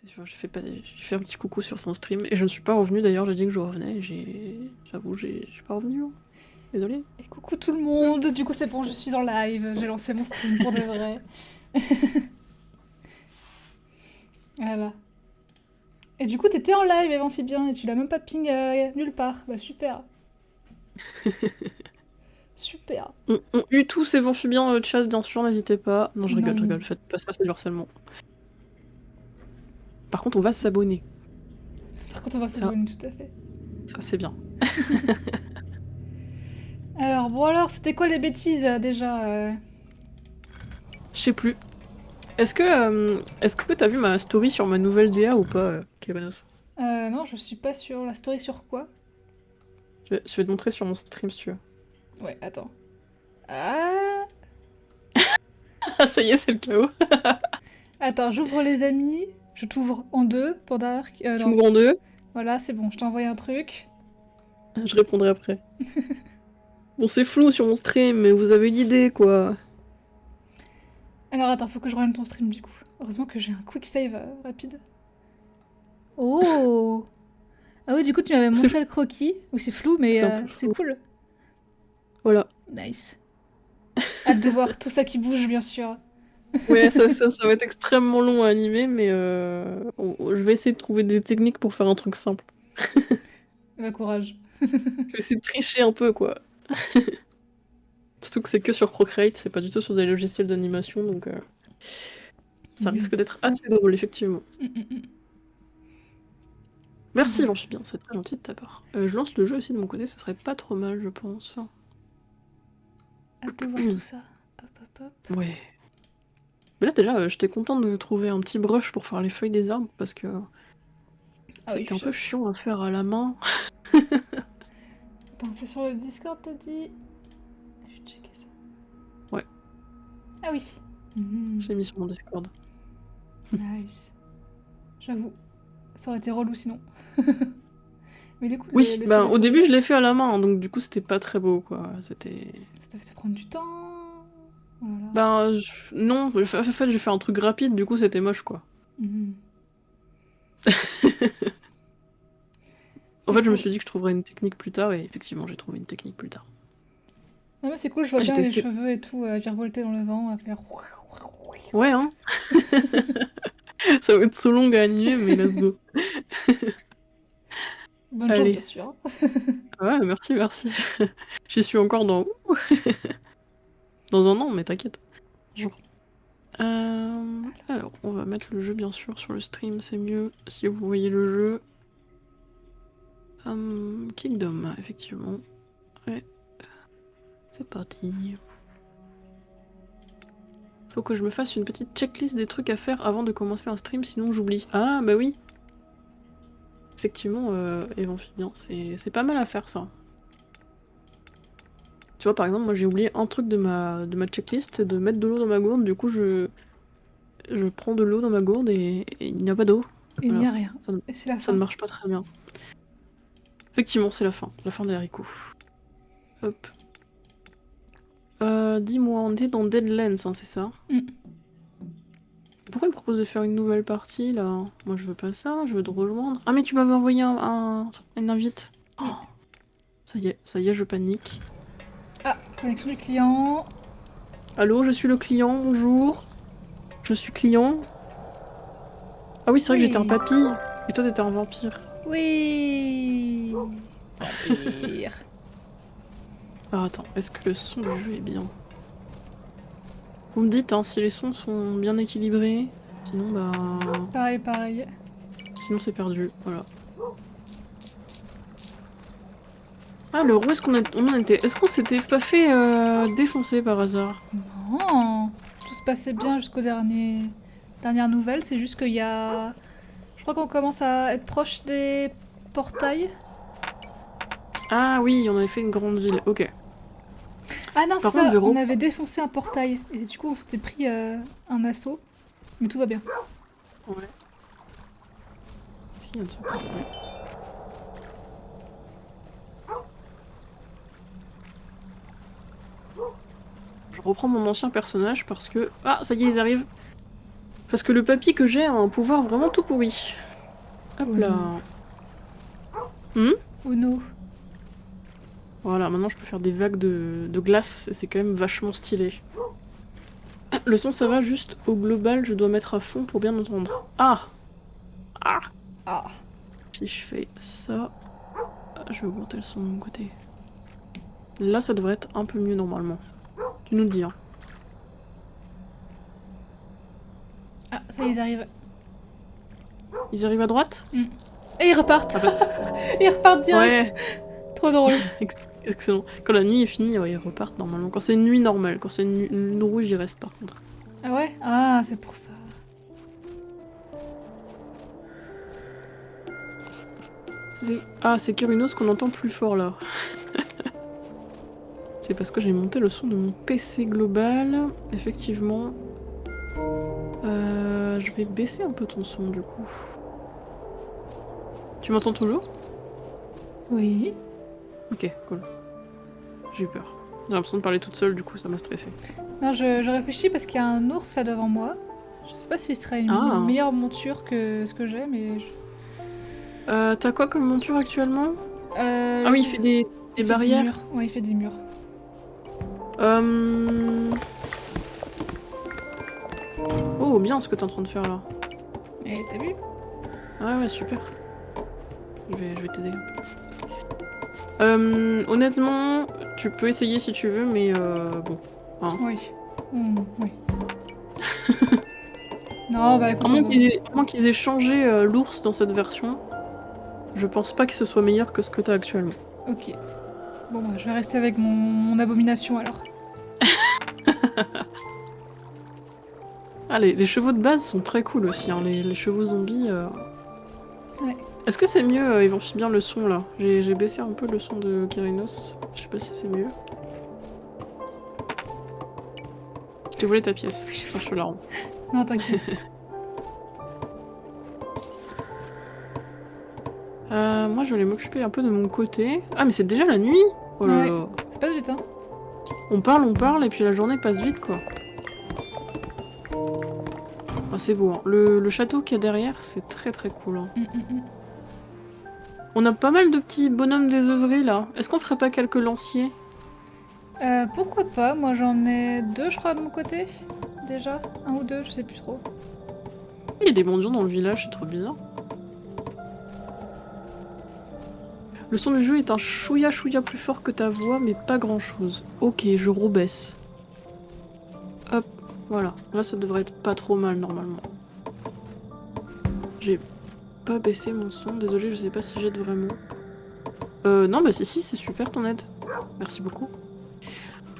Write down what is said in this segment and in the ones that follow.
j'ai fait un petit coucou sur son stream et je ne suis pas revenue d'ailleurs, j'ai dit que je revenais, j'avoue, je suis pas revenue. Hein. Désolée. Et coucou tout le monde, du coup c'est bon, je suis en live, j'ai lancé mon stream pour de vrai. Voilà. Et du coup t'étais en live, Eve Amphibien, et tu l'as même pas ping nulle part. Bah super. Super. On eut tous ces amphibiens dans le chat, bien sûr, n'hésitez pas. Non, je Non. rigole, faites pas ça, c'est du harcèlement. Par contre, on va s'abonner. Par contre on va Ça. s'abonner, tout à fait. Ça, c'est bien. Alors bon alors, c'était quoi les bêtises déjà Je sais plus. Est-ce que t'as vu ma story sur ma nouvelle DA ou pas, Kevanos? Non, je suis pas sûre. La story sur quoi? Je vais te montrer sur mon stream si tu veux. Ouais, attends. Ah. Ah, ça y est, c'est le chaos. Attends, j'ouvre les amis. Je t'ouvre en deux pour Dark. Tu Non. m'ouvres en deux, Voilà, c'est bon, je t'ai envoyé un truc. je répondrai après. Bon, c'est flou sur mon stream, mais vous avez une idée, quoi. Alors attends, faut que je revienne ton stream du coup. Heureusement que j'ai un quick save rapide. Oh. Ah oui, du coup tu m'avais montré le croquis. Oui, c'est flou, mais C'est un peu c'est flou. cool. Voilà. Nice. Hâte de voir tout ça qui bouge, bien sûr. Ouais, ça va être extrêmement long à animer, mais je vais essayer de trouver des techniques pour faire un truc simple. Bah courage. Je vais essayer de tricher un peu, quoi. Surtout que c'est que sur Procreate, c'est pas du tout sur des logiciels d'animation, donc ça risque d'être assez drôle, effectivement. Merci, Vanchibien, c'est très gentil de ta part. Je lance le jeu aussi de mon côté, ce serait pas trop mal, je pense. Hâte de voir tout ça. Hop, hop, hop. Ouais. Mais là, déjà, j'étais contente de trouver un petit brush pour faire les feuilles des arbres, parce que c'était un peu chiant à faire à la main. Attends, c'est sur le Discord, t'as dit? Je vais checker ça. Ouais. Ah oui. J'ai mis sur mon Discord. Nice. J'avoue. Ça aurait été relou sinon. Mais il est cool. Oui, le bah, au ciel début je l'ai fait à la main, hein, donc du coup c'était pas très beau, quoi. C'était... Ça devait te prendre du temps. Oh là là. Ben non, en fait j'ai fait un truc rapide, du coup c'était moche, quoi. En fait je me suis dit que je trouverais une technique plus tard, et effectivement j'ai trouvé une technique plus tard. Non mais c'est cool, je vois bien les cheveux et tout virevolter dans le vent, à faire... Ouais, hein. Ça va être so long à animer, mais let's go. Bonne chance, bien sûr. Ouais, merci. J'y suis encore dans... dans un an, mais t'inquiète. Genre. Alors, on va mettre le jeu, bien sûr, sur le stream, c'est mieux si vous voyez le jeu. Kingdom, effectivement. Ouais. C'est parti. Faut que je me fasse une petite checklist des trucs à faire avant de commencer un stream, sinon j'oublie. Ah, bah oui. Effectivement, Eve Amphibien, c'est pas mal à faire, ça. Tu vois, par exemple, moi j'ai oublié un truc de ma checklist, c'est de mettre de l'eau dans ma gourde, du coup je prends de l'eau dans ma gourde et il n'y a pas d'eau. Et il n'y a rien. Ça ne marche pas très bien. Effectivement, c'est la fin des haricots. Hop. Dis-moi, on est dans Deadlands, hein, c'est ça? Pourquoi il me propose de faire une nouvelle partie, là? Moi, je veux pas ça, je veux te rejoindre. Ah, mais tu m'avais envoyé une invite. Oui. Oh, ça y est, je panique. Ah, connexion du client. Allô, je suis le client, bonjour. Je suis client. Ah oui, c'est vrai que j'étais un papy. Et toi, t'étais un vampire. Oui. Vampire. Ah, attends, est-ce que le son du jeu est bien? Vous me dites, hein, si les sons sont bien équilibrés. Sinon, bah... Pareil. Sinon, c'est perdu, voilà. Alors, où est-ce qu'on en était? Est-ce qu'on s'était pas fait défoncer par hasard? Non. Tout se passait bien jusqu'aux dernières nouvelles. C'est juste qu'il y a... Je crois qu'on commence à être proche des portails. Ah oui, on avait fait une grande ville, ok. Ah non, c'est ça, on avait défoncé un portail. Et du coup, on s'était pris un assaut. Mais tout va bien. Ouais. Est-ce qu'il y a un truc comme ça? Je reprends mon ancien personnage parce que... Ah, ça y est, ils arrivent. Parce que le papy que j'ai a un pouvoir vraiment tout pourri. Hop Oh là. non. Uno. Voilà, maintenant je peux faire des vagues de glace et c'est quand même vachement stylé. Le son ça va, juste au global je dois mettre à fond pour bien entendre. Ah! Ah! Ah. Si je fais ça, je vais augmenter le son de mon côté. Là ça devrait être un peu mieux normalement. Tu nous le dis hein. Ah, ça y est, ils arrivent. Ils arrivent à droite? Et ils repartent. Ah bah... Ils repartent direct. Ouais! Trop drôle. Excellent. Quand la nuit est finie, ouais, ils repartent normalement. Quand c'est une nuit normale, quand c'est une rouge, ils restent par contre. Ah ouais? Ah, c'est pour ça. Ah, c'est Kirinos qu'on entend plus fort là. C'est parce que j'ai monté le son de mon PC global. Effectivement. Je vais baisser un peu ton son du coup. Tu m'entends toujours? Oui. Ok, cool. J'ai eu peur. J'ai l'impression de parler toute seule, du coup ça m'a stressée. Non, je réfléchis parce qu'il y a un ours là devant moi. Je sais pas si ce serait une meilleure monture que ce que j'ai, mais... T'as quoi comme monture actuellement? Ah oui, il fait des barrières. Ouais, il fait des murs. Oh, bien ce que t'es en train de faire là. Et t'as vu? Ouais, super. Je vais t'aider un peu. Honnêtement, tu peux essayer si tu veux, mais bon. Hein. Oui. Oui. Non, bah écoute, À moins qu'ils aient changé l'ours dans cette version, je pense pas que ce soit meilleur que ce que t'as actuellement. Ok. Bon, bah, je vais rester avec mon abomination alors. Ah, les chevaux de base sont très cool aussi, hein. Les chevaux zombies. Ouais. Est-ce que c'est mieux? Ils vont bien le son là. J'ai baissé un peu le son de Kirinos. Je sais pas si c'est mieux. Je t'ai volé ta pièce. Enfin, je te la rends. Non, t'inquiète. Moi, je vais m'occuper un peu de mon côté. Ah, mais c'est déjà la nuit! Oh là Ouais. là. Ça passe vite, hein. On parle, et puis la journée passe vite, quoi. Ah, c'est beau, hein. Le château qu'il y a derrière, c'est très très cool. Hein. On a pas mal de petits bonhommes désœuvrés, là. Est-ce qu'on ferait pas quelques lanciers? Pourquoi pas? Moi, j'en ai 2, je crois, de mon côté. Déjà. 1 ou 2, je sais plus trop. Il y a des mendiants dans le village, c'est trop bizarre. Le son du jeu est un chouïa plus fort que ta voix, mais pas grand chose. Ok, je rebaisse. Hop, voilà. Là, ça devrait être pas trop mal, normalement. J'ai pas baissé mon son, désolé, je sais pas si j'aide vraiment. Non, bah si, c'est super ton aide. Merci beaucoup.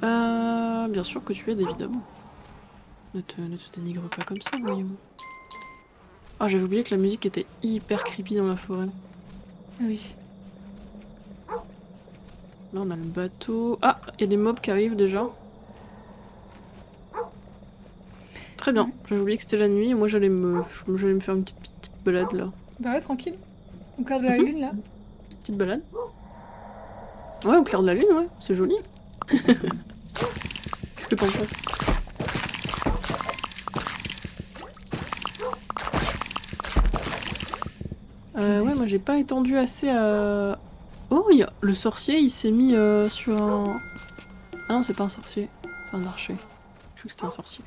Bien sûr que tu aides, évidemment. Ne te dénigre pas comme ça, voyons. Ah, j'avais oublié que la musique était hyper creepy dans la forêt. Oui. Là, on a le bateau. Ah, il y a des mobs qui arrivent déjà. Très bien. J'avais oublié que c'était la nuit et moi j'allais me faire une petite balade là. Bah ouais, tranquille. Au clair de la lune, là. Petite balade. Ouais, au clair de la lune, ouais. C'est joli. Qu'est-ce que t'en penses? Ouais, moi j'ai pas étendu assez à... Oh, le sorcier, il s'est mis sur un... Ah non, c'est pas un sorcier. C'est un archer. Je crois que c'était un sorcier.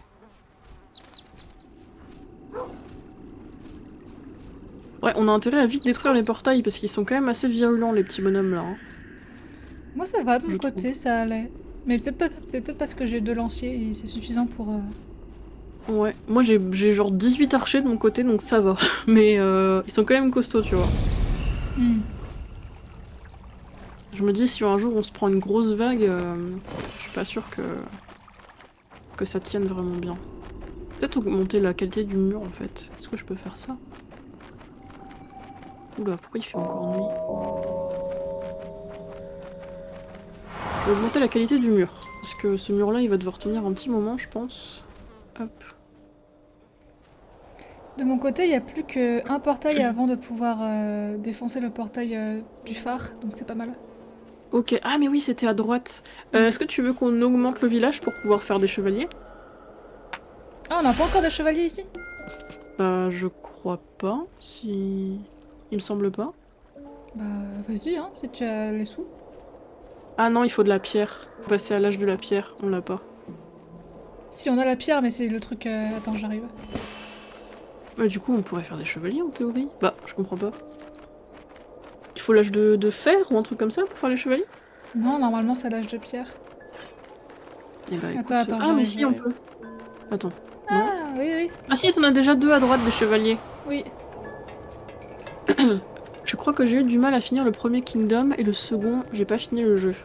Ouais, on a intérêt à vite détruire les portails parce qu'ils sont quand même assez virulents, les petits bonhommes là. Hein. Moi, ça va de mon côté, ça allait. Mais c'est peut-être parce que j'ai 2 lanciers et c'est suffisant pour... Ouais, moi j'ai genre 18 archers de mon côté donc ça va. Mais ils sont quand même costauds, tu vois. Je me dis si un jour on se prend une grosse vague, je suis pas sûre que ça tienne vraiment bien. Peut-être augmenter la qualité du mur en fait. Est-ce que je peux faire ça? Oula, pourquoi il fait encore nuit? Je vais augmenter la qualité du mur. Parce que ce mur là il va devoir tenir un petit moment je pense. Hop. De mon côté, il n'y a plus qu'un portail avant de pouvoir défoncer le portail du phare, donc c'est pas mal. Ok, ah mais oui c'était à droite. Est-ce que tu veux qu'on augmente le village pour pouvoir faire des chevaliers? Ah, on n'a pas encore de chevaliers ici? Bah, je crois pas, si... Il me semble pas. Bah, vas-y, hein, si tu as les sous. Ah non, il faut de la pierre. Faut passer à l'âge de la pierre, on l'a pas. Si, on a la pierre, mais c'est le truc... Attends, j'arrive. Mais du coup, on pourrait faire des chevaliers en théorie. Bah, je comprends pas. Il faut l'âge de fer ou un truc comme ça pour faire les chevaliers? Non, normalement, c'est l'âge de pierre. Eh bah écoute... Attends, Ah mais j'arrive, si, on j'arrive. peut. Attends. Non? Ah, oui, oui, Ah si, t'en as déjà 2 à droite des chevaliers. oui. Je crois que j'ai eu du mal à finir le premier Kingdom et le second, j'ai pas fini le jeu.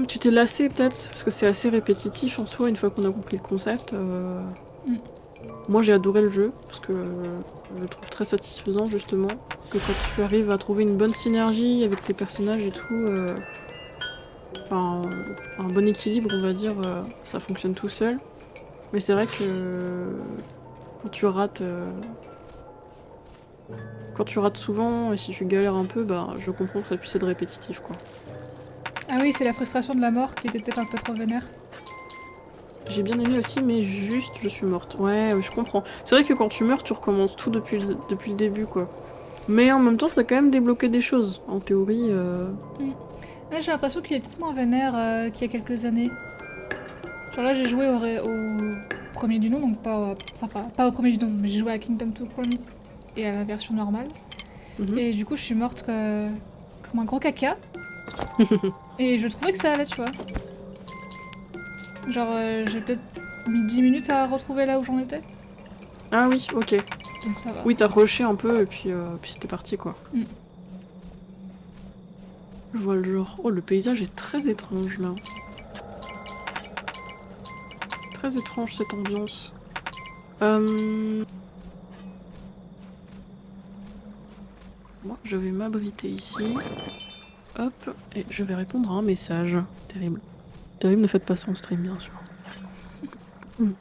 Tu t'es lassé peut-être? Parce que c'est assez répétitif en soi une fois qu'on a compris le concept. Mm. Moi j'ai adoré le jeu parce que je le trouve très satisfaisant justement. Que quand tu arrives à trouver une bonne synergie avec tes personnages et tout, enfin, un bon équilibre on va dire, ça fonctionne tout seul. Mais c'est vrai que quand tu rates... Quand tu rates souvent et si tu galères un peu, bah je comprends que ça puisse être répétitif quoi. Ah oui, c'est la frustration de la mort qui était peut-être un peu trop vénère. J'ai bien aimé aussi, mais juste je suis morte. Ouais, je comprends. C'est vrai que quand tu meurs, tu recommences tout depuis le début quoi. Mais en même temps, t'as quand même débloqué des choses. En théorie, Là, j'ai l'impression qu'il est peut-être moins vénère qu'il y a quelques années. Genre là, j'ai joué au premier du nom, donc pas, enfin, pas au premier du nom, mais j'ai joué à Kingdom Two Crowns et à la version normale. mhm. Et du coup, je suis morte comme un gros caca. Et je trouvais que ça allait, tu vois. Genre, j'ai peut-être mis 10 minutes à retrouver là où j'en étais. Ah oui, ok. Donc ça va. Oui, t'as rushé un peu et puis c'était parti quoi. Mm. Je vois le genre. Oh, le paysage est très étrange là. Très étrange cette ambiance. Moi, je vais m'abriter ici. Hop, et je vais répondre à un message. Terrible. Terrible, ne faites pas ça en stream, bien sûr. Hmm.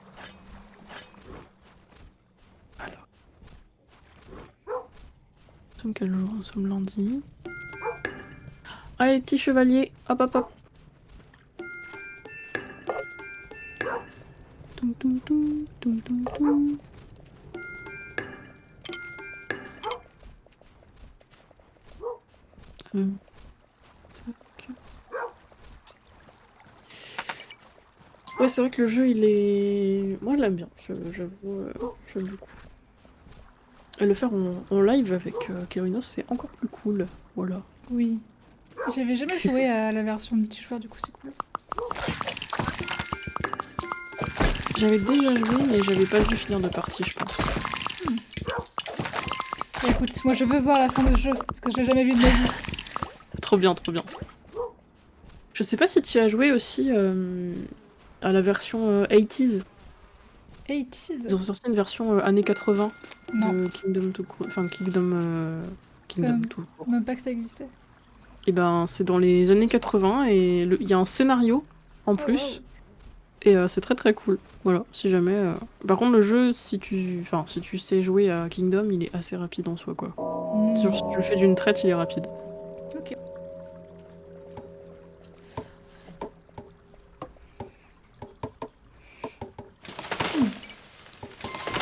Alors. Nous sommes quel jour? Nous sommes lundi. Allez, petit chevalier. Hop, hop, hop. Toum, toum, toum, toum, toum, toum. Tac. Ouais, c'est vrai que le jeu, il est... Moi, je l'aime bien, j'avoue, j'aime beaucoup. Et le faire en live avec Kerinos, c'est encore plus cool. Voilà. Oui. J'avais jamais joué à la version multijoueur, du coup c'est cool. J'avais déjà joué, mais j'avais pas dû finir de partie, je pense. Écoute, moi je veux voir la fin de ce jeu, parce que je l'ai jamais vu de ma vie. Trop bien, trop bien. Je sais pas si tu as joué aussi à la version 80s. 80s? Ils ont sorti une version années 80 Non, de Kingdom tout court. Enfin, Kingdom... Kingdom tout court. même pas que ça existait. Et ben, c'est dans les années 80 et il y a un scénario en Oh, plus. wow. Et c'est très très cool. Voilà, si jamais... Par contre, le jeu, si tu sais jouer à Kingdom, il est assez rapide en soi, quoi. Si tu le fais d'une traite, il est rapide. Ok.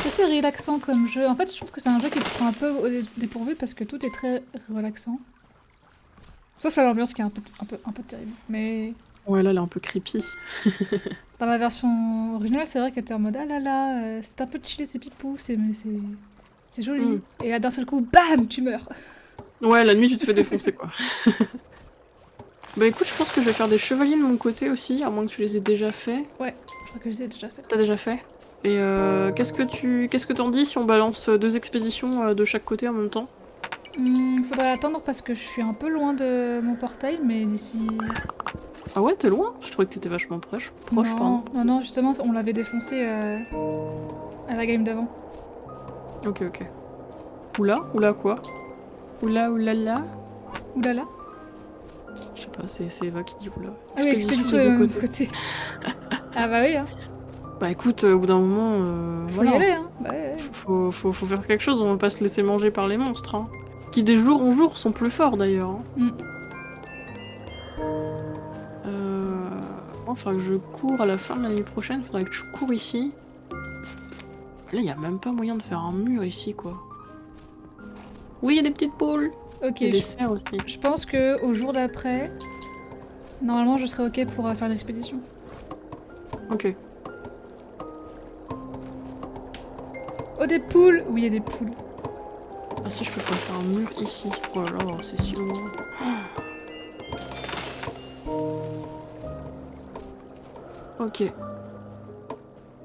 C'est assez relaxant comme jeu. En fait, je trouve que c'est un jeu qui te prend un peu au dépourvu parce que tout est très relaxant. Sauf l'ambiance qui est un peu terrible. Mais Ouais, là, elle est un peu creepy. dans la version originale, c'est vrai que t'es en mode ah là là, c'est un peu chillé, c'est pipou, c'est joli. Mm. Et là, d'un seul coup, bam, tu meurs. Ouais, la nuit, tu te fais défoncer, quoi. Bah écoute, je pense que je vais faire des chevaliers de mon côté aussi, à moins que tu les aies déjà fait. Ouais, je crois que je les ai déjà fait. T'as déjà fait? Et qu'est-ce que t'en dis si on balance 2 expéditions de chaque côté en même temps? Faudrait attendre parce que je suis un peu loin de mon portail, mais d'ici. Ah ouais, t'es loin? Je trouvais que t'étais vachement proche, pardon. Non, justement, on l'avait défoncé à la game d'avant. Ok, ok. Oula quoi? Oulala? Oulala. Je sais pas, c'est Eva qui dit oula. Ah oui, expédition de mon côté. Ah bah oui, hein. Bah écoute, au bout d'un moment, Faut voilà. y aller, hein. Bah ouais. Faut faire quelque chose, on va pas se laisser manger par les monstres, hein. Qui de jour en jour sont plus forts d'ailleurs. Hein. Mm. Moi, faudra que je cours à la fin de la nuit prochaine, faudrait que je cours ici. Là, y a même pas moyen de faire un mur ici, quoi. Oui, y a des petites poules. Ok, Et des cerfs aussi. je pense que au jour d'après, normalement je serai ok pour faire l'expédition. Ok. Oh, des poules! Oui, il y a des poules. Ah si, je peux pas faire un mur ici. Oh là là, c'est si loin. Ok.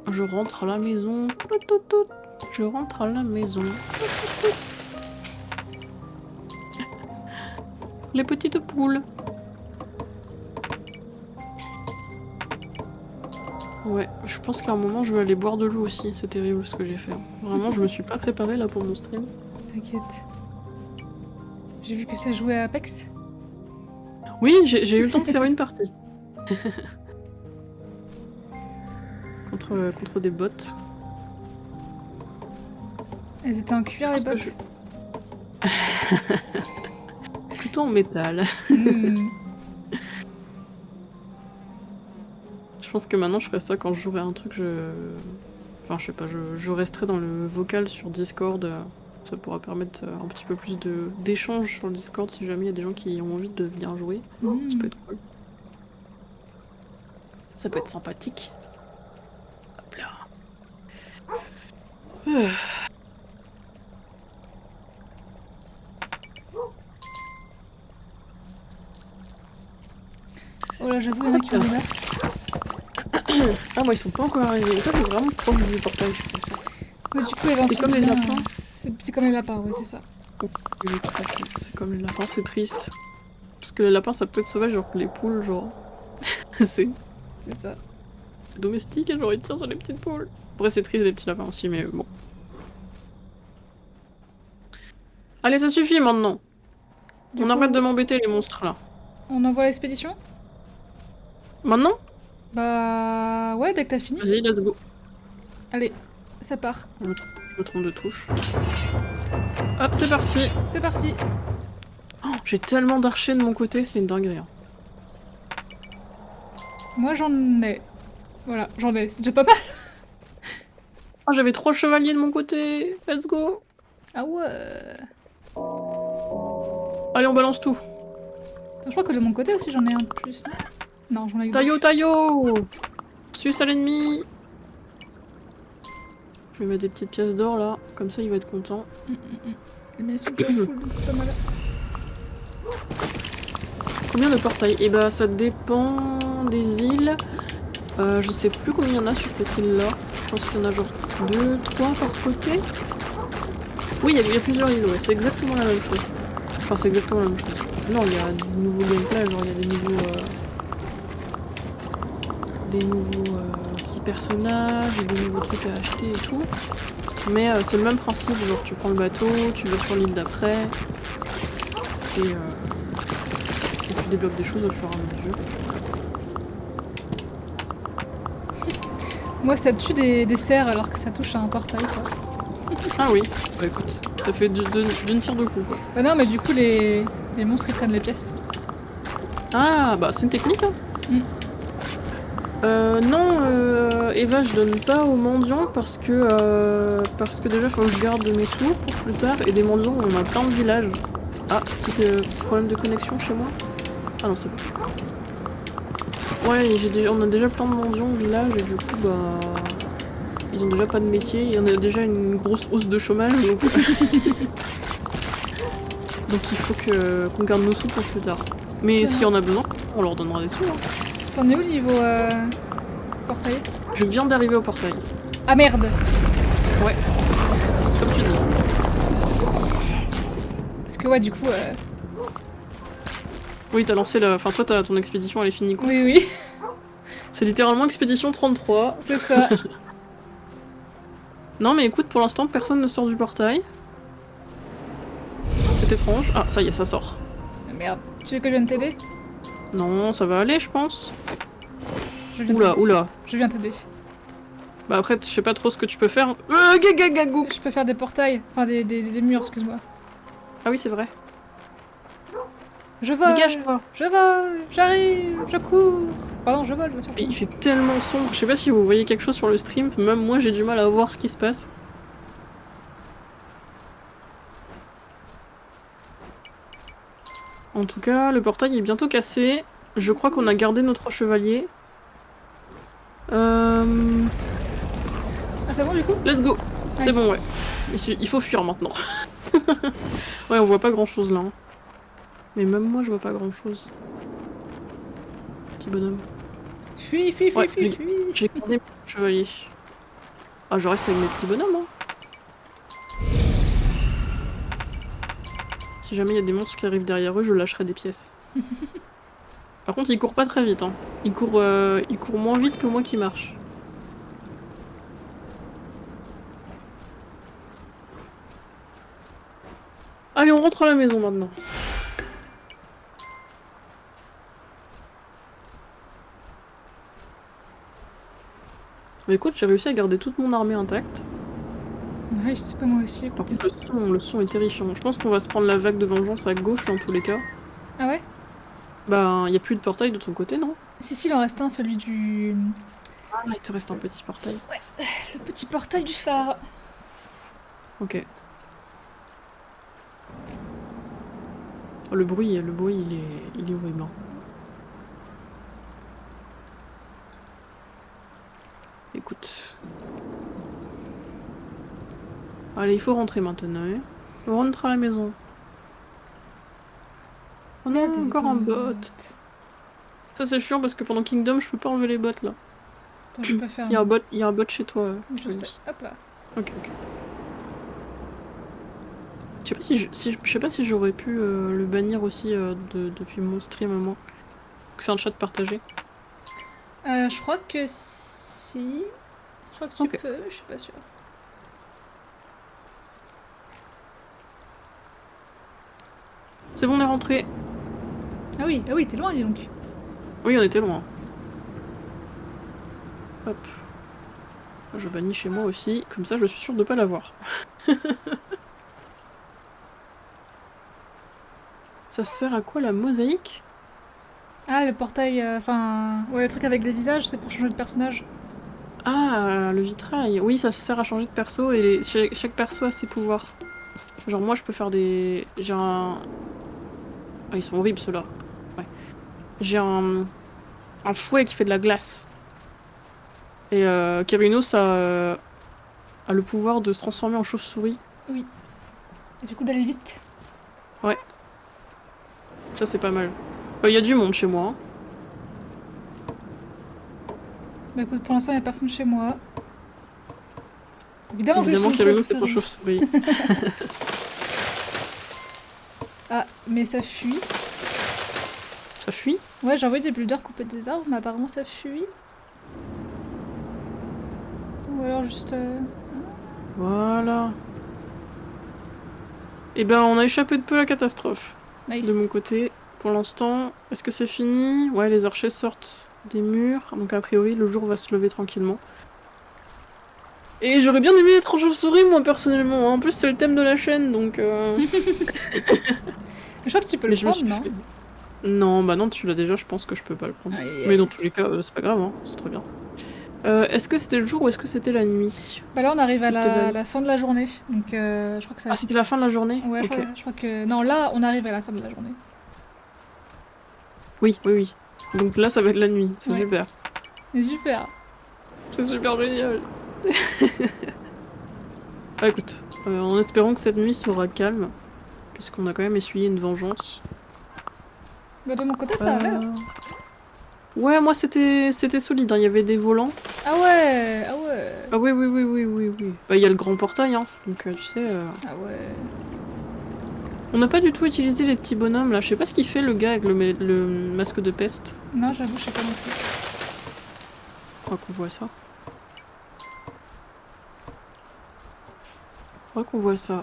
Je rentre à la maison. Tout, tout, tout. Je rentre à la maison. Tout, tout, tout. Les petites poules. Ouais, je pense qu'à un moment je vais aller boire de l'eau aussi. C'est terrible ce que j'ai fait. Vraiment, je me suis pas préparée là pour mon stream. T'inquiète. J'ai vu que ça jouait à Apex. Oui, j'ai eu le temps de faire une partie. contre des bots. Elles étaient en cuir, les Je pense bottes. Plutôt en métal. Hmm. Je pense que maintenant je ferais ça quand je jouerai un truc, Enfin, je sais pas, je resterai dans le vocal sur Discord. Ça pourra permettre un petit peu plus d'échanges sur le Discord si jamais il y a des gens qui ont envie de venir jouer. Ça peut être cool. Ça peut être sympathique. Hop là. Oh là, j'avoue, il y en a qui ont des masques. Ah, moi ils sont pas encore arrivés. Ça, c'est vraiment proche du portail, je pense. Ouais, du coup, les C'est comme les amphibiens, lapins. c'est comme les lapins, ouais, c'est ça. Oui, tout à fait. C'est comme les lapins, c'est triste. Parce que les lapins ça peut être sauvage, genre que les poules, genre. c'est C'est ça. domestique et genre ils tirent sur les petites poules. Après, c'est triste les petits lapins aussi, mais bon. Allez, ça suffit maintenant. Du On coup, arrête de m'embêter les monstres là. on envoie l'expédition? Maintenant? Bah ouais, dès que t'as fini. Vas-y, let's go. Allez, ça part. Je me trompe de touche. Hop, c'est parti. C'est parti. Oh, j'ai tellement d'archers de mon côté, c'est une dinguerie. Hein. Moi j'en ai. Voilà, j'en ai. C'est déjà pas mal. Ah, j'avais 3 chevaliers de mon côté. Let's go. Ah ouais. Allez, on balance tout. Je crois que de mon côté aussi j'en ai un de plus. Non, j'en ai eu deux. Taillot, taillot. Suce à l'ennemi. Je vais mettre des petites pièces d'or là, comme ça il va être content. Mais ils sont déjà full, donc c'est pas mal. Combien de portails? Eh bah ça dépend des îles. Je sais plus combien il y en a sur cette île là. Je pense qu'il y en a genre 2, 3 par côté. Oui, il y a plusieurs îles, ouais, c'est exactement la même chose. Enfin, c'est exactement la même chose. Non, il y a de nouveaux gameplay, genre il y a des nouveaux petits personnages, et des nouveaux trucs à acheter et tout. Mais c'est le même principe, genre tu prends le bateau, tu vas sur l'île d'après, et tu débloques des choses au fur et à mesure. Moi ça tue des cerfs alors que ça touche à un portail quoi. Ah oui, bah écoute, ça fait d'une pierre deux coups quoi. Bah non mais du coup les monstres ils prennent les pièces. Ah bah c'est une technique hein. Non, Eva, je donne pas aux mendiants parce que déjà faut que je garde mes sous pour plus tard et des mendiants on a plein de villages. Ah, petit problème de connexion chez moi. Ah non c'est bon. Ouais, on a déjà plein de mendiants au village et du coup bah ils ont déjà pas de métier, il y en a déjà une grosse hausse de chômage donc donc il faut qu'on garde nos sous pour plus tard. Mais si on a besoin, on leur donnera des sous. Hein. T'en es où niveau portail? Je viens d'arriver au portail. Ah merde! Ouais. Comme tu dis. Parce que ouais du coup... Oui, t'as lancé la... Enfin toi, ton expédition, elle est finie quoi. Oui oui. C'est littéralement expédition 33. C'est ça. Non mais écoute, pour l'instant, personne ne sort du portail. C'est étrange. Ah, ça y est, ça sort. Ah, merde. Tu veux que je vienne t'aider? Non, ça va aller, je pense. Oula. Oula. Je viens t'aider. Bah après, je sais pas trop ce que tu peux faire. Je peux faire des portails. Enfin des murs, excuse-moi. Ah oui, c'est vrai. Je vole. Dégage-toi. Je vole. J'arrive. Je cours. Pardon, je vole, surtout. Mais il fait tellement sombre, je sais pas si vous voyez quelque chose sur le stream, même moi j'ai du mal à voir ce qui se passe. En tout cas, le portail est bientôt cassé. Je crois qu'on a gardé nos 3 chevaliers. Ah, c'est bon du coup? Let's go. Nice. C'est bon, ouais. Il faut fuir maintenant. Ouais, on voit pas grand chose là. Hein. Mais même moi je vois pas grand chose. Petit bonhomme. Fuis. J'ai gardé mon chevalier. Ah, je reste avec mes petits bonhommes. Hein. Si jamais il y a des monstres qui arrivent derrière eux, je lâcherai des pièces. Par contre, ils courent pas très vite. Hein. Ils courent moins vite que moi qui marche. Allez, on rentre à la maison maintenant. Bah écoute, j'ai réussi à garder toute mon armée intacte. Ouais, je sais pas moi aussi. Par contre, le son est terrifiant. Je pense qu'on va se prendre la vague de vengeance à gauche dans tous les cas. Ah ouais? Bah, y a plus de portail de ton côté, non? Si, il en reste un, celui du... Ah, il te reste un petit portail. Ouais, le petit portail du phare. Ok. Oh, le bruit, il est horrible. Hein. Écoute. Allez, il faut rentrer maintenant. Hein. On rentre à la maison. Oh non, encore un bot. Ça c'est chiant parce que pendant Kingdom, je peux pas enlever les bots là. Attends, je peux faire... Il y a un bot chez toi. Je sais. Hop là. Ok. Je sais pas si j'aurais pu le bannir aussi depuis mon stream à moi. C'est un chat partagé. Je crois que si... Je crois que tu peux, je suis pas sûre. C'est bon, on est rentré. Ah oui, t'es loin, dis donc. Oui, on était loin. Hop. Je bannis chez moi aussi, comme ça je suis sûre de pas l'avoir. Ça sert à quoi la mosaïque? Ah, le portail, enfin... ouais, le truc avec les visages, c'est pour changer de personnage. Ah, le vitrail. Oui, ça sert à changer de perso et chaque perso a ses pouvoirs. Genre moi je peux faire des... J'ai un... Ah, ils sont horribles ceux-là. Ouais. J'ai un fouet qui fait de la glace. Et Kerinos a le pouvoir de se transformer en chauve-souris. Oui. Et du coup d'aller vite. Ouais. Ça c'est pas mal. Il y a du monde chez moi. Hein. Bah écoute, pour l'instant il y a personne chez moi. Évidemment que Kerinos c'est pour chauve-souris. Ah, mais ça fuit. Ça fuit? Ouais, j'ai envoyé des builders couper des arbres, mais apparemment ça fuit. Ou alors juste... Voilà. Et ben on a échappé de peu à la catastrophe. Nice. De mon côté, pour l'instant, est-ce que c'est fini? Ouais, les archers sortent des murs, donc a priori le jour va se lever tranquillement. Et j'aurais bien aimé être en chauve-souris moi personnellement, en plus c'est le thème de la chaîne donc... Je crois que tu peux le prendre, non? Non, bah non, tu l'as déjà, je pense que je peux pas le prendre. Mais dans tous les cas, c'est pas grave, hein, c'est très bien. Est-ce que c'était le jour ou est-ce que c'était la nuit? Bah là on arrive à la fin de la journée, donc je crois que ça... Ah, c'était la fin de la journée? Ouais, okay. je crois que... Non, là on arrive à la fin de la journée. Oui. Donc là ça va être la nuit, c'est super. Super. C'est super génial. Ah écoute, en espérant que cette nuit sera calme, puisqu'on a quand même essuyé une vengeance. Bah de mon côté ça allait. Ouais, moi c'était solide, hein. Il y avait des volants. Ah ouais. Ah oui. Bah il y a le grand portail, hein, donc tu sais... Ah ouais. On n'a pas du tout utilisé les petits bonhommes là, je sais pas ce qu'il fait le gars avec le masque de peste. Non, j'avoue, je sais pas non plus. Je crois qu'on voit ça.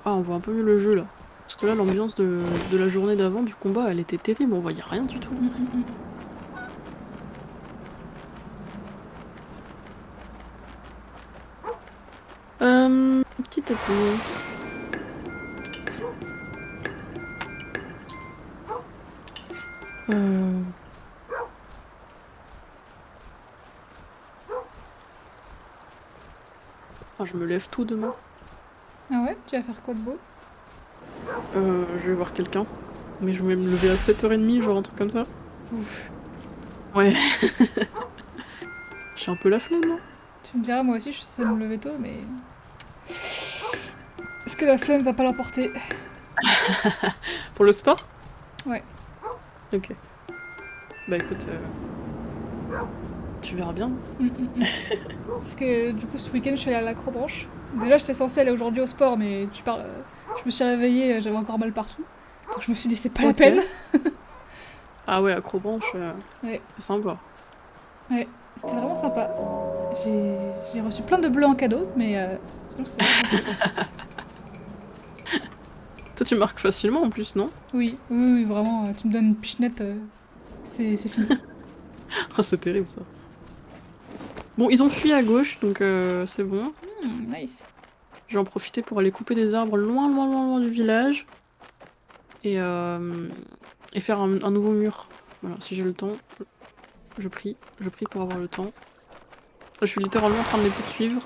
Ah, on voit un peu mieux le jeu là. Parce que là, l'ambiance de la journée d'avant du combat, elle était terrible, on voyait rien du tout. Petit à petit. je me lève tôt demain. Ah ouais? Tu vas faire quoi de beau? Je vais voir quelqu'un. Mais je vais me lever à 7h30, genre un truc comme ça. Ouf. Ouais. J'ai un peu la flemme, hein. Tu me diras, moi aussi, je sais me lever tôt, mais... Est-ce que la flemme va pas l'emporter? Pour le sport? Ouais. Ok. Bah écoute, tu verras bien. Parce que du coup, ce week-end, je suis allée à l'acrobranche. Déjà, j'étais censée aller aujourd'hui au sport, mais tu parles... je me suis réveillée, j'avais encore mal partout. Donc je me suis dit, c'est pas la Ok. peine. Ah ouais, acrobranche, Ouais, c'est sympa. ouais. C'était vraiment sympa. J'ai reçu plein de bleus en cadeau, mais sinon, c'est vraiment cool. Toi, tu marques facilement en plus, non? Oui, oui, oui, vraiment, tu me donnes une pichenette, c'est fini. Ah, c'est terrible ça. Bon, ils ont fui à gauche, donc c'est bon. Nice. Je vais en profiter pour aller couper des arbres loin, loin, loin, loin du village. Et faire un nouveau mur. Voilà, si j'ai le temps, je prie pour avoir le temps. Là, je suis littéralement en train de les poursuivre.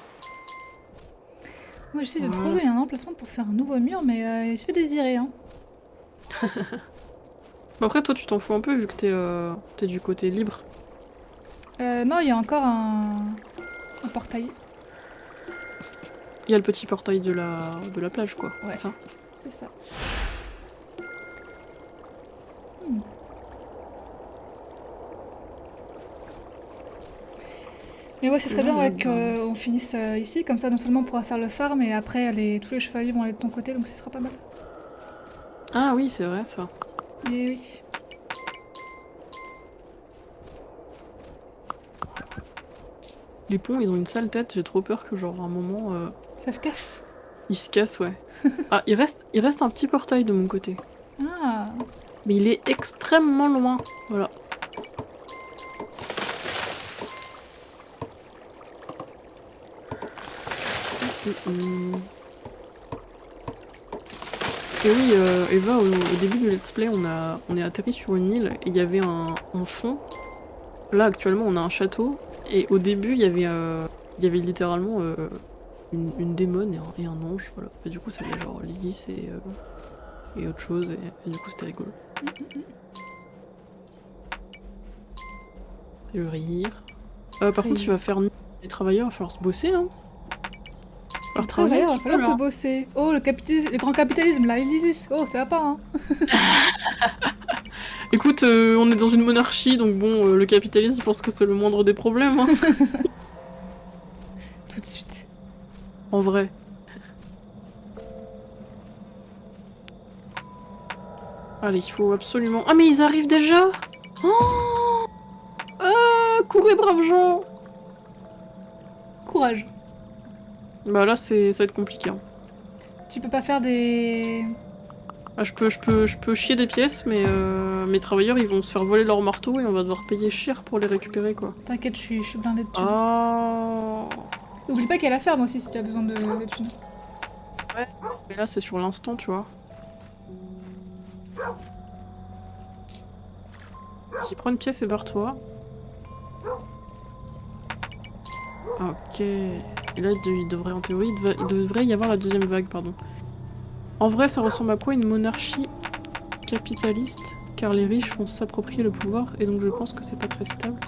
Moi, j'essaie de Voilà. trouver un emplacement pour faire un nouveau mur, mais il se fait désirer, hein. Bah après, toi, tu t'en fous un peu vu que t'es du côté libre. Non, il y a encore un portail. Il y a le petit portail de la plage, quoi. Ouais, C'est ça. c'est ça. Mais ouais, ce serait bien ouais, qu'on finisse ici, comme ça non seulement on pourra faire le farm, et après tous les chevaliers vont aller de ton côté, donc ce sera pas mal. Ah oui, c'est vrai, ça. Et oui. Les ponts, ils ont une sale tête. J'ai trop peur que, genre, à un moment, Ça se casse. ils se cassent, ouais. Ah, il reste un petit portail de mon côté. Ah. Mais il est extrêmement loin. Voilà. Et oui, Eva, au début du let's play, on est atterri sur une île et il y avait un fond. Là, actuellement, on a un château. Et au début, il y avait littéralement une démone et un ange. Voilà. Et du coup, ça avait genre Lilith et autre chose. Et du coup, c'était rigolo. Et le rire. Par contre, tu vas faire les travailleurs, il va falloir se bosser, hein. Les travailleurs, il va falloir se bosser. Oh, le grand capitalisme, là, Elysis. Oh, ça va pas, hein. Écoute, on est dans une monarchie, donc bon, le capitalisme, je pense que c'est le moindre des problèmes, hein. Tout de suite. En vrai. Allez, il faut absolument... Ah mais ils arrivent déjà. Oh courez, braves gens. Courage. Bah là, ça va être compliqué, hein. Tu peux pas faire des... Ah, je peux chier des pièces, mais mes travailleurs, ils vont se faire voler leur marteau et on va devoir payer cher pour les récupérer, quoi. T'inquiète, je suis blindée de thunes. Oh. N'oublie pas qu'il y a la ferme aussi si t'as besoin de thunes. Ouais, mais là, c'est sur l'instant, tu vois. Vas-y, prends une pièce et barre-toi. Ok. Et là, il devrait, en théorie, il devrait y avoir la deuxième vague, pardon. En vrai, ça ressemble à quoi une monarchie capitaliste? Car les riches vont s'approprier le pouvoir, et donc je pense que c'est pas très stable.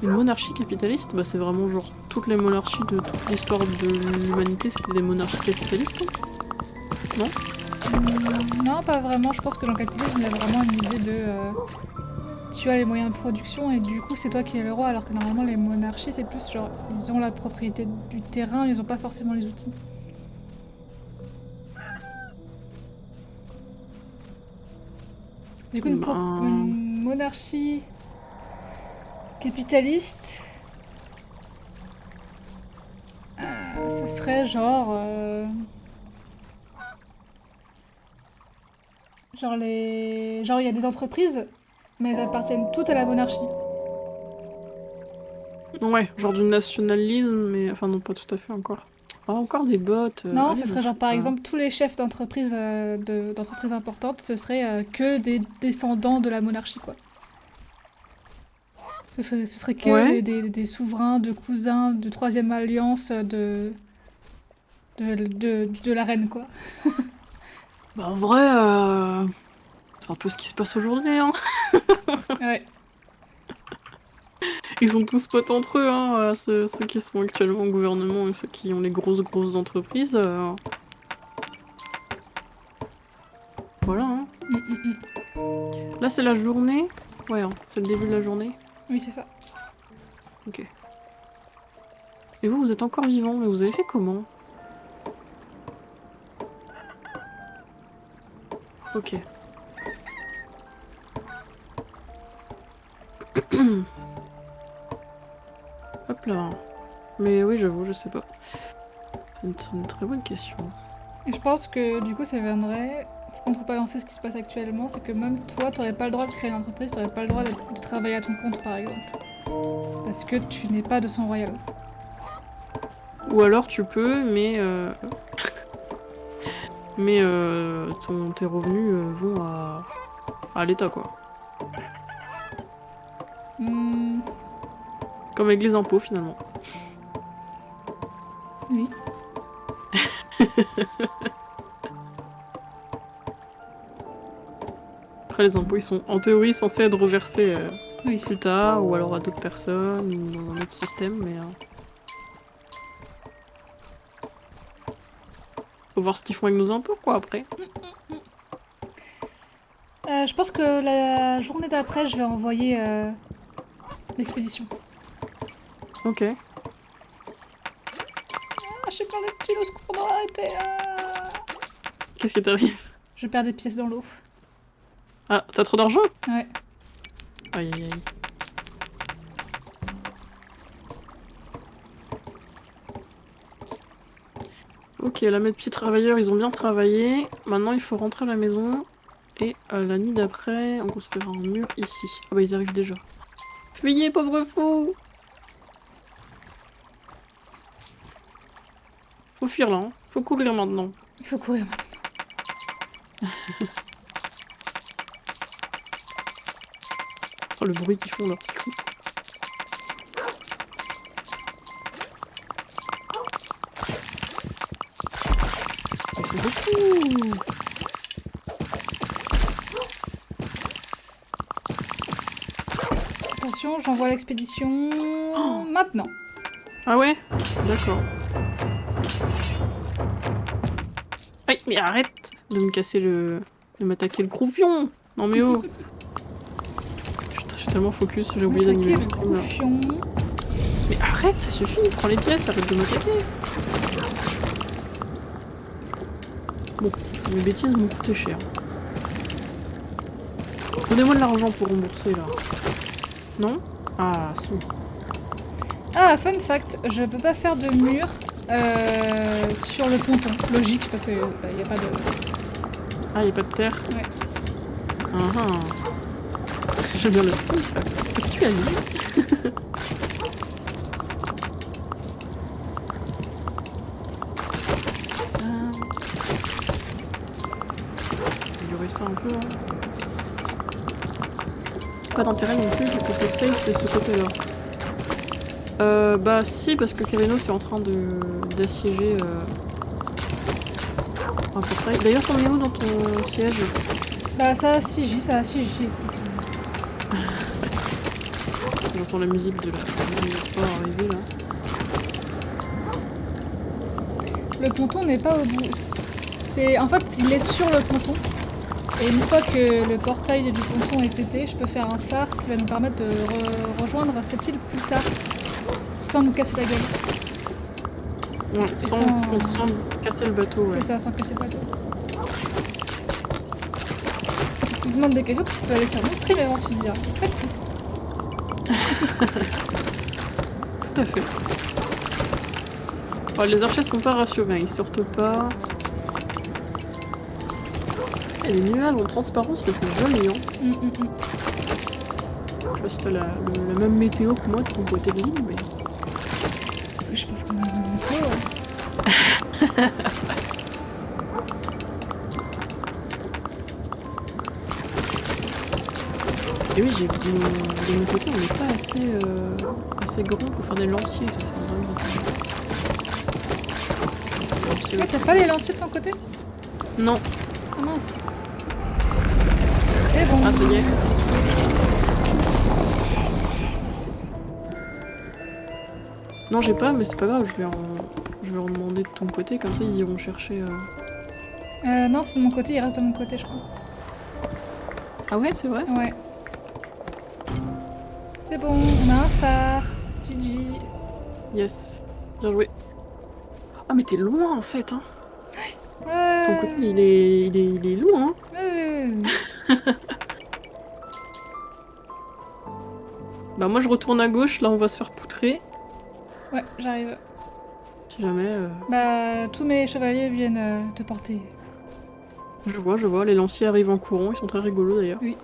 Une monarchie capitaliste? Bah c'est vraiment genre toutes les monarchies de toute l'histoire de l'humanité, c'était des monarchies capitalistes, non? Non, pas vraiment. Je pense que dans le capitalisme, il a vraiment une idée de... tu as les moyens de production et du coup c'est toi qui es le roi, alors que normalement les monarchies c'est plus genre ils ont la propriété du terrain, ils ont pas forcément les outils. Du coup une monarchie capitaliste, ce serait genre... genre il y a des entreprises mais elles appartiennent toutes à la monarchie. Ouais, genre du nationalisme, mais... Enfin non, pas tout à fait encore. Ah, encore des bots. Non, allez, ce serait genre bouge par pas. exemple tous les chefs d'entreprises d'entreprises importantes, ce serait que des descendants de la monarchie quoi. Ce serait que Ouais. des souverains, de cousins, de troisième alliance de la reine, quoi. Bah en vrai, c'est un peu ce qui se passe aujourd'hui, hein. Ouais. Ils sont tous potes entre eux, hein, ceux qui sont actuellement au gouvernement et ceux qui ont les grosses entreprises. Voilà, hein. Mm, mm, mm. Là, c'est la journée. Ouais, hein, c'est le début de la journée. Oui, c'est ça. Ok. Et vous êtes encore vivant, mais vous avez fait comment? Ok. Hop là. Mais oui, j'avoue, je sais pas. C'est une très bonne question. Et je pense que du coup, ça viendrait, pour contrebalancer ce qui se passe actuellement, c'est que même toi, t'aurais pas le droit de créer une entreprise, t'aurais pas le droit de travailler à ton compte, par exemple. Parce que tu n'es pas de sang royal. Ou alors tu peux, mais tes revenus vont à l'État, quoi. Hmm, Comme avec les impôts, finalement. oui. Après, les impôts, ils sont en théorie censés être reversés Oui. plus tard, ou alors à d'autres personnes, ou dans un autre système, mais... Faut voir ce qu'ils font avec nos impôts, quoi, après. Je pense que la journée d'après, je vais envoyer l'expédition. Ok. Ah, j'ai plein de tuiles au secours, non, arrêtez. Qu'est-ce qui t'arrive? Je perds des pièces dans l'eau. Ah, t'as trop d'argent? Ouais. Aïe, aïe, aïe. Ok, là, mes petits travailleurs, ils ont bien travaillé. Maintenant, il faut rentrer à la maison. Et la nuit d'après, on construira un mur ici. Ah bah, ils arrivent déjà. Fuyez, pauvre fou! Faut fuir, là, hein. Faut courir maintenant. Il faut courir maintenant. Oh, le bruit qu'ils font, là. Ils sont beaucoup! Attention, j'envoie l'expédition Oh. maintenant. Ah ouais? D'accord. Aïe, mais arrête de me casser le... de m'attaquer le croupion! Non mais oh! Je suis tellement focus, j'ai oublié d'animer Attaquer le le stream, là. croufion. Mais arrête, ça suffit, prends les pièces, arrête de m'attaquer! Bon, mes bêtises m'ont coûté cher. Donnez-moi de l'argent pour rembourser, là. Non? Ah, si. Ah, fun fact, je peux pas faire de mur sur le ponton. Logique, parce que y a pas de... Ah, y'a pas de terre? Ouais. Ah ah. J'aime bien le fun fact. Peux-tu aller? Améliorer ça un peu, hein. Pas d'intérêt non plus vu que c'est safe de ce côté-là. Bah si, parce que Kaveno est en train d'assiéger un portail. D'ailleurs, t'en es où dans ton siège? Bah ça a CJ, écoute. J'entends la musique de la sport arriver là. Le ponton n'est pas au bout. En fait, il est sur le ponton. Et une fois que le portail du ponton est pété, je peux faire un phare, ce qui va nous permettre de rejoindre cette île plus tard, sans nous casser la gueule. Ouais, sans casser le bateau, ouais. C'est ça, sans casser le bateau. Si tu te demandes des questions, tu peux aller sur mon stream et Amphibia. Pas de soucis. Tout à fait. Oh, les archers sont pas rassurés, ils sortent pas. Et les nuages en transparence, là c'est joli, hein. Je sais pas si t'as la même météo que moi de ton côté de l'île, mais... Je pense qu'on a la même météo, ouais. Et oui, de mon côté, on n'est pas assez grand pour faire des lanciers, ça c'est vraiment Ah, t'as pas les lanciers de ton côté? Non. Ah mince. C'est bon. Ah, ça y est. Non, j'ai pas, mais c'est pas grave, je vais en demander de ton côté, comme ça ils iront chercher. Non, c'est de mon côté, il reste de mon côté, je crois. Ah ouais, c'est vrai? Ouais. C'est bon, on a un phare. GG. Yes. Bien joué. Ah, mais t'es loin en fait, hein. Ouais. Ton côté, il est loin, hein. Ouais. Bah, moi je retourne à gauche, là on va se faire poutrer. Ouais, j'arrive. Si jamais. Bah, tous mes chevaliers viennent te porter. Je vois, les lanciers arrivent en courant, ils sont très rigolos d'ailleurs. Oui.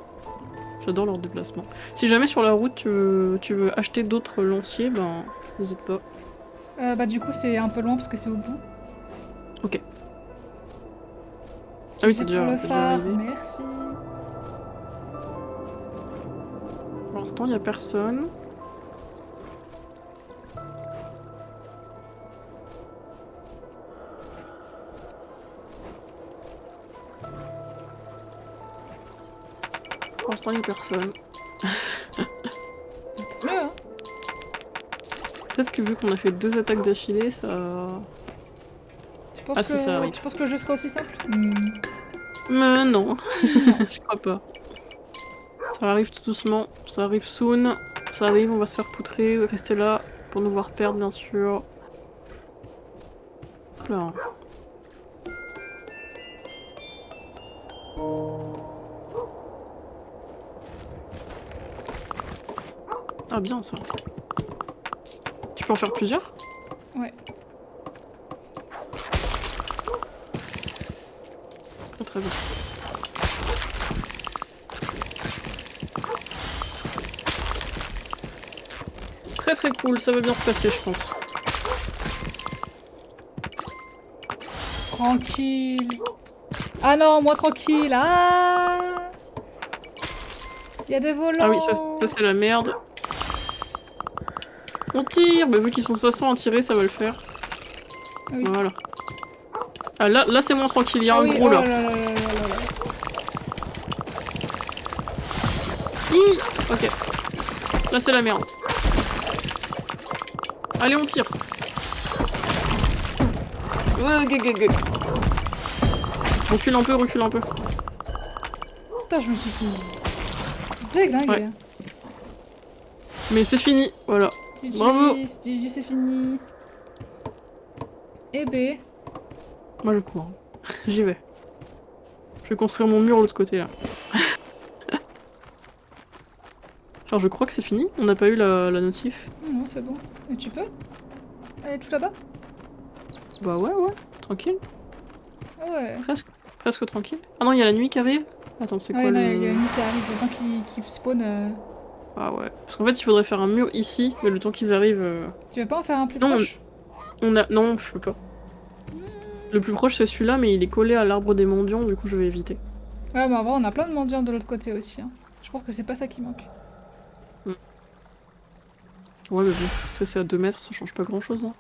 J'adore leur déplacement. Si jamais sur la route tu veux acheter d'autres lanciers, ben n'hésite pas. Bah, du coup, c'est un peu loin parce que c'est au bout. Ok. Ah oui, J'ai t'es pour le déjà phare, arrivé. merci. Pour l'instant, il n'y a personne. Pour l'instant, il n'y a personne. Tant mieux, hein. Peut-être que vu qu'on a fait 2 attaques d'affilée, ça... Tu penses Ah si, ça arrive. tu penses que le jeu sera aussi simple? Mais non, Non. je crois pas. Ça arrive tout doucement, ça arrive soon. Ça arrive, on va se faire poutrer, rester là pour nous voir perdre bien sûr. Hop là. Ah bien ça. Tu peux en faire plusieurs? Ouais. Très très bien. Très très cool, ça va bien se passer je pense. Tranquille. Ah non, moi tranquille. Ah, il y a des volants. Ah oui, ça c'est la merde. On tire, bah vu qu'ils sont 500 à tirer, ça va le faire. Ah oui, Voilà. Ah là c'est moins tranquille, il y a ah un oui, gros oh là. là là là là là là. Ok. Là c'est la merde. Allez on tire. Ouais, ok. Recule un peu, recule un peu. Putain, je me suis fait déglinguer. Ouais. Mais c'est fini, voilà. GG, Bravo. GG, c'est fini. Et B. Moi je cours. Hein. J'y vais. Je vais construire mon mur de l'autre côté là. Genre je crois que c'est fini, on n'a pas eu la notif. Non, c'est bon. Mais tu peux aller tout là-bas? Bah ouais, tranquille. Ah ouais. Presque tranquille. Ah non, il y a la nuit qui arrive. Attends, c'est Ah quoi ouais, non, le... il y a une nuit qui arrive, le temps qu'il spawn. Ah ouais. Parce qu'en fait, il faudrait faire un mur ici, mais le temps qu'ils arrivent... Tu veux pas en faire un plus Non, proche? on a... Non, je peux pas. Le plus proche c'est celui-là, mais il est collé à l'arbre des mendiants, du coup je vais éviter. Ouais, mais en vrai, on a plein de mendiants de l'autre côté aussi. Hein. Je pense que c'est pas ça qui manque. Ouais, mais bon, ça c'est à 2 mètres, ça change pas grand-chose. Hein.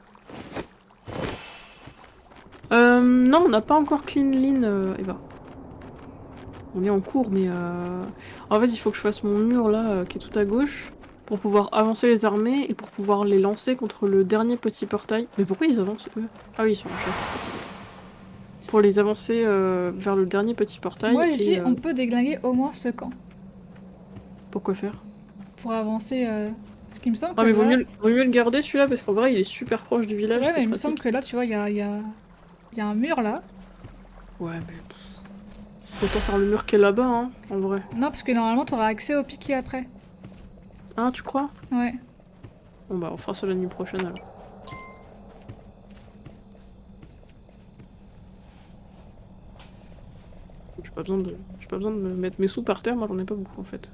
Non, on n'a pas encore clean lean, Eva. On est en cours, mais en fait, il faut que je fasse mon mur là, qui est tout à gauche, pour pouvoir avancer les armées et pour pouvoir les lancer contre le dernier petit portail. Mais pourquoi ils avancent eux? Ah oui, ils sont en chasse. Pour les avancer vers le dernier petit portail. Moi, je dis, on peut déglinguer au moins ce camp. Pourquoi faire? Pour avancer. Ce qui me semble que. Ah, mais là... vaut mieux le garder celui-là, parce qu'en vrai, il est super proche du village. Ouais, mais il me pratique. semble que là, tu vois, il y a un mur là. Ouais, mais. Autant faire le mur qui est là-bas, hein, en vrai. Non, parce que normalement, t'auras accès au piquet après. Ah, tu crois? Ouais. Bon, bah, on fera ça la nuit prochaine alors. J'ai pas besoin de me mettre mes sous par terre, moi j'en ai pas beaucoup en fait.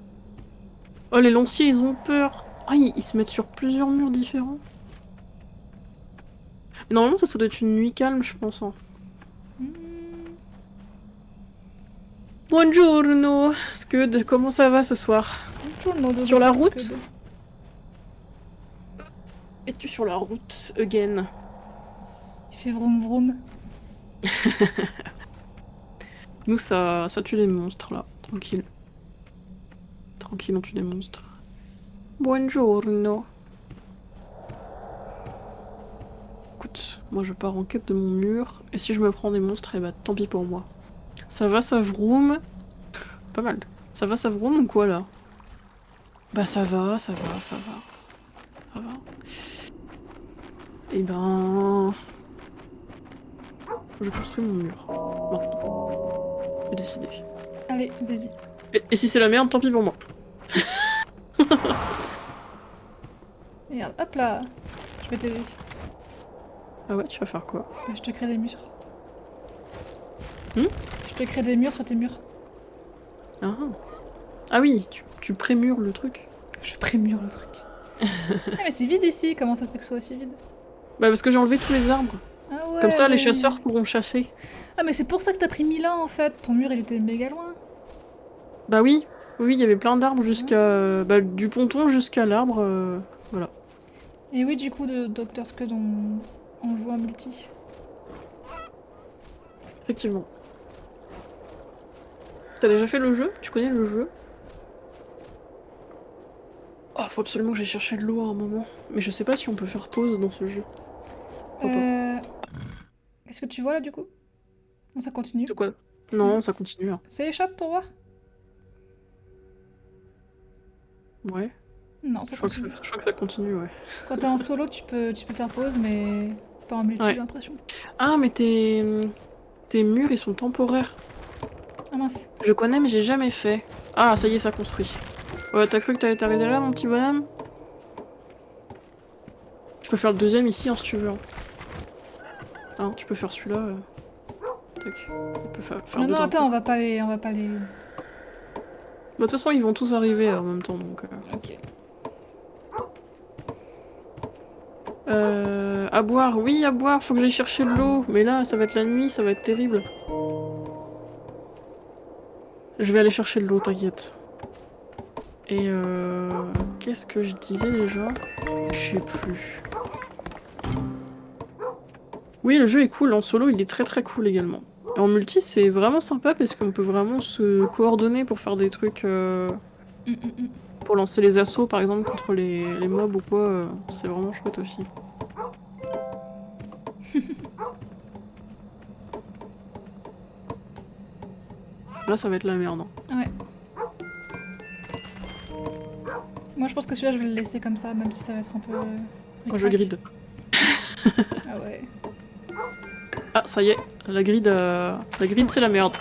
Oh, les lanciers, ils ont peur! Ah, ils se mettent sur plusieurs murs différents. Mais normalement, ça doit être une nuit calme, je pense. Hein. Buongiorno, Scud, comment ça va ce soir? Sur la route? Es-tu sur la route, again? Il fait vroom vroom. Nous, ça tue les monstres, là. Tranquille. Tranquille, on tue les monstres. Buongiorno. Écoute, moi je pars en quête de mon mur, et si je me prends des monstres, eh bah tant pis pour moi. Ça va, ça vroom? Pas mal. Ça va, ça vroom ou quoi, là? Bah ça va, ça va, ça va. Ça va. Eh ben... Je construis mon mur. Maintenant. J'ai décidé. Allez, vas-y. Et si c'est la merde, tant pis pour moi. Regarde, hop là. Je vais t'aider. Ah ouais, tu vas faire quoi? Je te crée des murs. Hmm? Je te crée des murs sur tes murs. Ah, ah oui, tu prémures le truc. Je prémure le truc. Ah mais c'est vide ici, comment ça se fait que ce soit aussi vide? Bah parce que j'ai enlevé tous les arbres. Ah ouais. Comme ça, les chasseurs pourront chasser. Ah mais c'est pour ça que t'as pris 1000 ans en fait. Ton mur il était méga loin. Bah oui, oui, il y avait plein d'arbres jusqu'à... Bah, du ponton jusqu'à l'arbre, voilà. Et oui, du coup, de Dr. Scud, on joue un multi. Effectivement. T'as déjà fait le jeu? Tu connais le jeu? Oh, faut absolument que j'aille chercher de l'eau à un moment. Mais je sais pas si on peut faire pause dans ce jeu. Crois pas. Qu'est-ce que tu vois là du coup? Non, ça continue. De quoi? Non, ça continue. Hein. Fais les shops pour voir. Ouais. Non, ça continue. Je crois que ça continue, ouais. Quand t'es en solo, tu peux faire pause, mais pas en multi, Ouais. j'ai l'impression. Ah, mais tes murs, ils sont temporaires. Ah mince. Je connais, mais j'ai jamais fait. Ah, ça y est, ça construit. Ouais, t'as cru que t'allais t'arrêter là, mon petit bonhomme? Tu peux faire le deuxième ici, hein, si tu veux. Hein. Hein, tu peux faire celui-là. Tac. Tu peux faire Non, deux non, d'un attends, coup. on va pas les... Bah, de toute façon, ils vont tous arriver en même temps, donc... Ok. À boire, oui, à boire, faut que j'aille chercher de l'eau. Mais là, ça va être la nuit, ça va être terrible. Je vais aller chercher de l'eau, t'inquiète. Et qu'est-ce que je disais déjà? Je sais plus. Oui, le jeu est cool, en solo il est très très cool également. Et en multi c'est vraiment sympa parce qu'on peut vraiment se coordonner pour faire des trucs... Pour lancer les assauts par exemple contre les mobs ou quoi, c'est vraiment chouette aussi. Là ça va être la merde. Hein. Ouais. Moi je pense que celui-là je vais le laisser comme ça, même si ça va être un peu... Moi je grid. Ah ouais. Ah ça y est, la grid c'est la merde.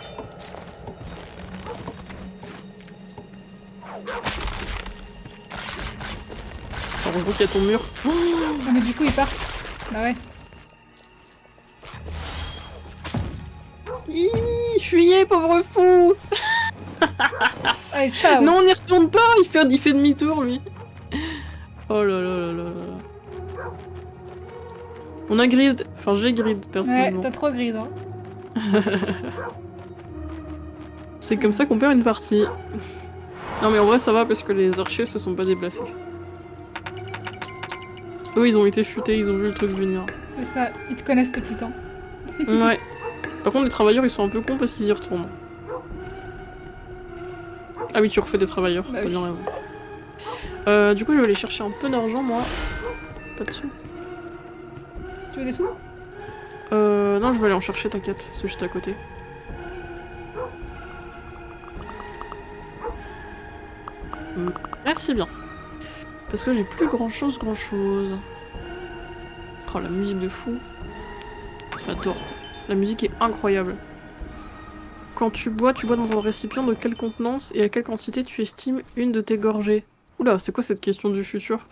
Heureusement qu'il y a ton mur. Ah mais du coup ils partent. Bah ouais. Fuyez, pauvre fou. Allez, ciao. Non, on n'y retourne pas, il fait demi-tour lui. Oh là là là là là. On a grid, enfin j'ai grid personnellement. Ouais, t'as trop grid hein. C'est comme ça qu'on perd une partie. Non mais en vrai ça va parce que les archers se sont pas déplacés. Eux ils ont été futés, ils ont vu le truc venir. C'est ça, ils te connaissent depuis le temps. Ouais. Par contre les travailleurs ils sont un peu cons parce qu'ils y retournent. Ah oui tu refais des travailleurs, Bah t'as oui. bien raison. Du coup je vais aller chercher un peu d'argent moi. Pas de sous. Tu veux des sous? Non je vais aller en chercher t'inquiète, c'est juste à côté. Merci bien. Parce que j'ai plus grand chose. Oh la musique de fou. J'adore. La musique est incroyable. Quand tu bois dans un récipient de quelle contenance et à quelle quantité tu estimes une de tes gorgées? Oula, c'est quoi cette question du futur?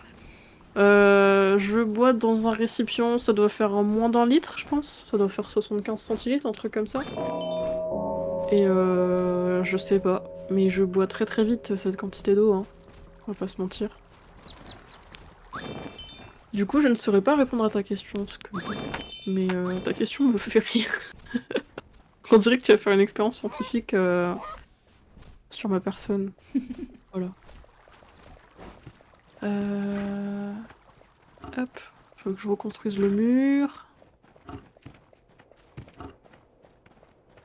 Je bois dans un récipient, ça doit faire moins d'1 litre, je pense. Ça doit faire 75 centilitres, un truc comme ça. Et je sais pas. Mais je bois très très vite cette quantité d'eau, hein. On va pas se mentir. Du coup, je ne saurais pas répondre à ta question, mais ta question me fait rire. On dirait que tu vas faire une expérience scientifique sur ma personne. Voilà. Hop. Faut que je reconstruise le mur.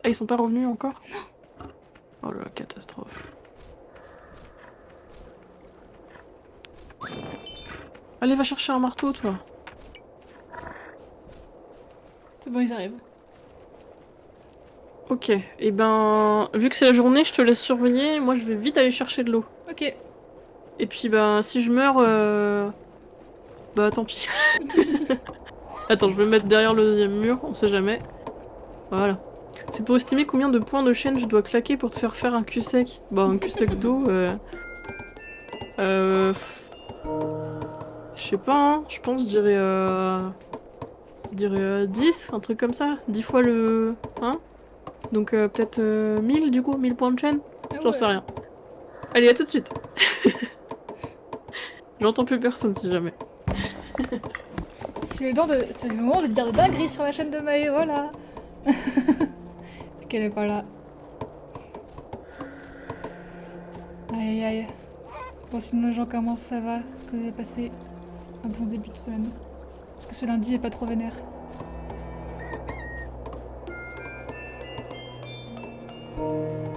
Ah, ils sont pas revenus encore? Oh la catastrophe. Allez, va chercher un marteau, toi. C'est bon, ils arrivent. Ok, et ben, vu que c'est la journée, je te laisse surveiller. Moi, je vais vite aller chercher de l'eau. Ok. Et puis, ben, si je meurs, bah tant pis. Attends, je vais me mettre derrière le deuxième mur, on sait jamais. Voilà. C'est pour estimer combien de points de chaîne je dois claquer pour te faire faire un cul sec. Bah, un cul sec d'eau, pff, je sais pas, hein. Je pense, je dirais 10, un truc comme ça. 10 fois le... Hein? Donc peut-être 1000 du coup, 1000 points de chaîne. Ah J'en sais ouais. rien. Allez, à tout de suite. J'entends plus personne si jamais. C'est le moment de dire des dingueries sur la chaîne de Maë, voilà. Qu'elle est pas là. Aïe aïe aïe. Bon, sinon les gens, comment ça va? Est-ce que vous avez passé un bon début de semaine? Est-ce que ce lundi est pas trop vénère?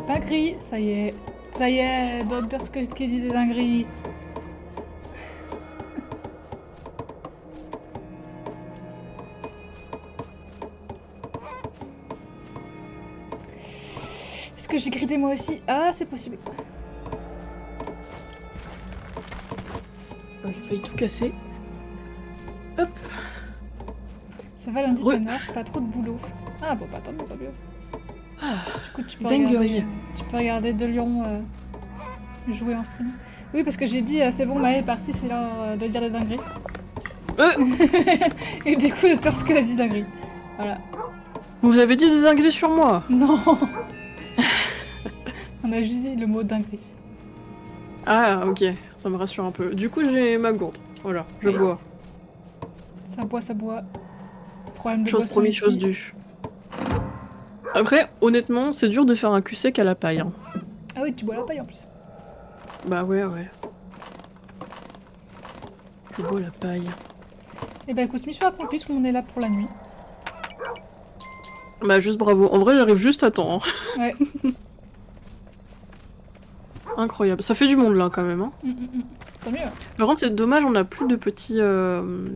Dinguerie, ça y est. Ça y est, Docteur Scott qui disait dinguerie. Est-ce que j'ai gridé moi aussi? Ah, c'est possible. J'ai failli tout casser. Hop. Ça va lundi peinard, pas trop de boulot. Ah bon, bah tant mieux. Ah, Du coup, tu dinguerie. peux regarder De Lyon jouer en stream. Oui, parce que j'ai dit, c'est bon, Maë est partie, c'est l'heure de dire des dingueries. Et du coup, le torse a dit dinguerie. Voilà. Vous avez dit des dingueries sur moi. Non. On a juste dit le mot dinguerie. Ah, ok, ça me rassure un peu. Du coup, j'ai ma gourde. Voilà, je Yes. bois. Ça boit, ça boit. Problème de Chose boisson promis, ici. chose due. Après, honnêtement, c'est dur de faire un cul sec à la paille. Hein. Ah oui, tu bois la paille en plus. Bah ouais. Je bois la paille. Eh ben écoute, mission accomplie, tout le monde est là pour la nuit. Bah juste bravo. En vrai, j'arrive juste à temps. Hein. Ouais. Incroyable. Ça fait du monde là quand même. Hein. Tant mieux. Par contre, c'est dommage, on a plus de petits... de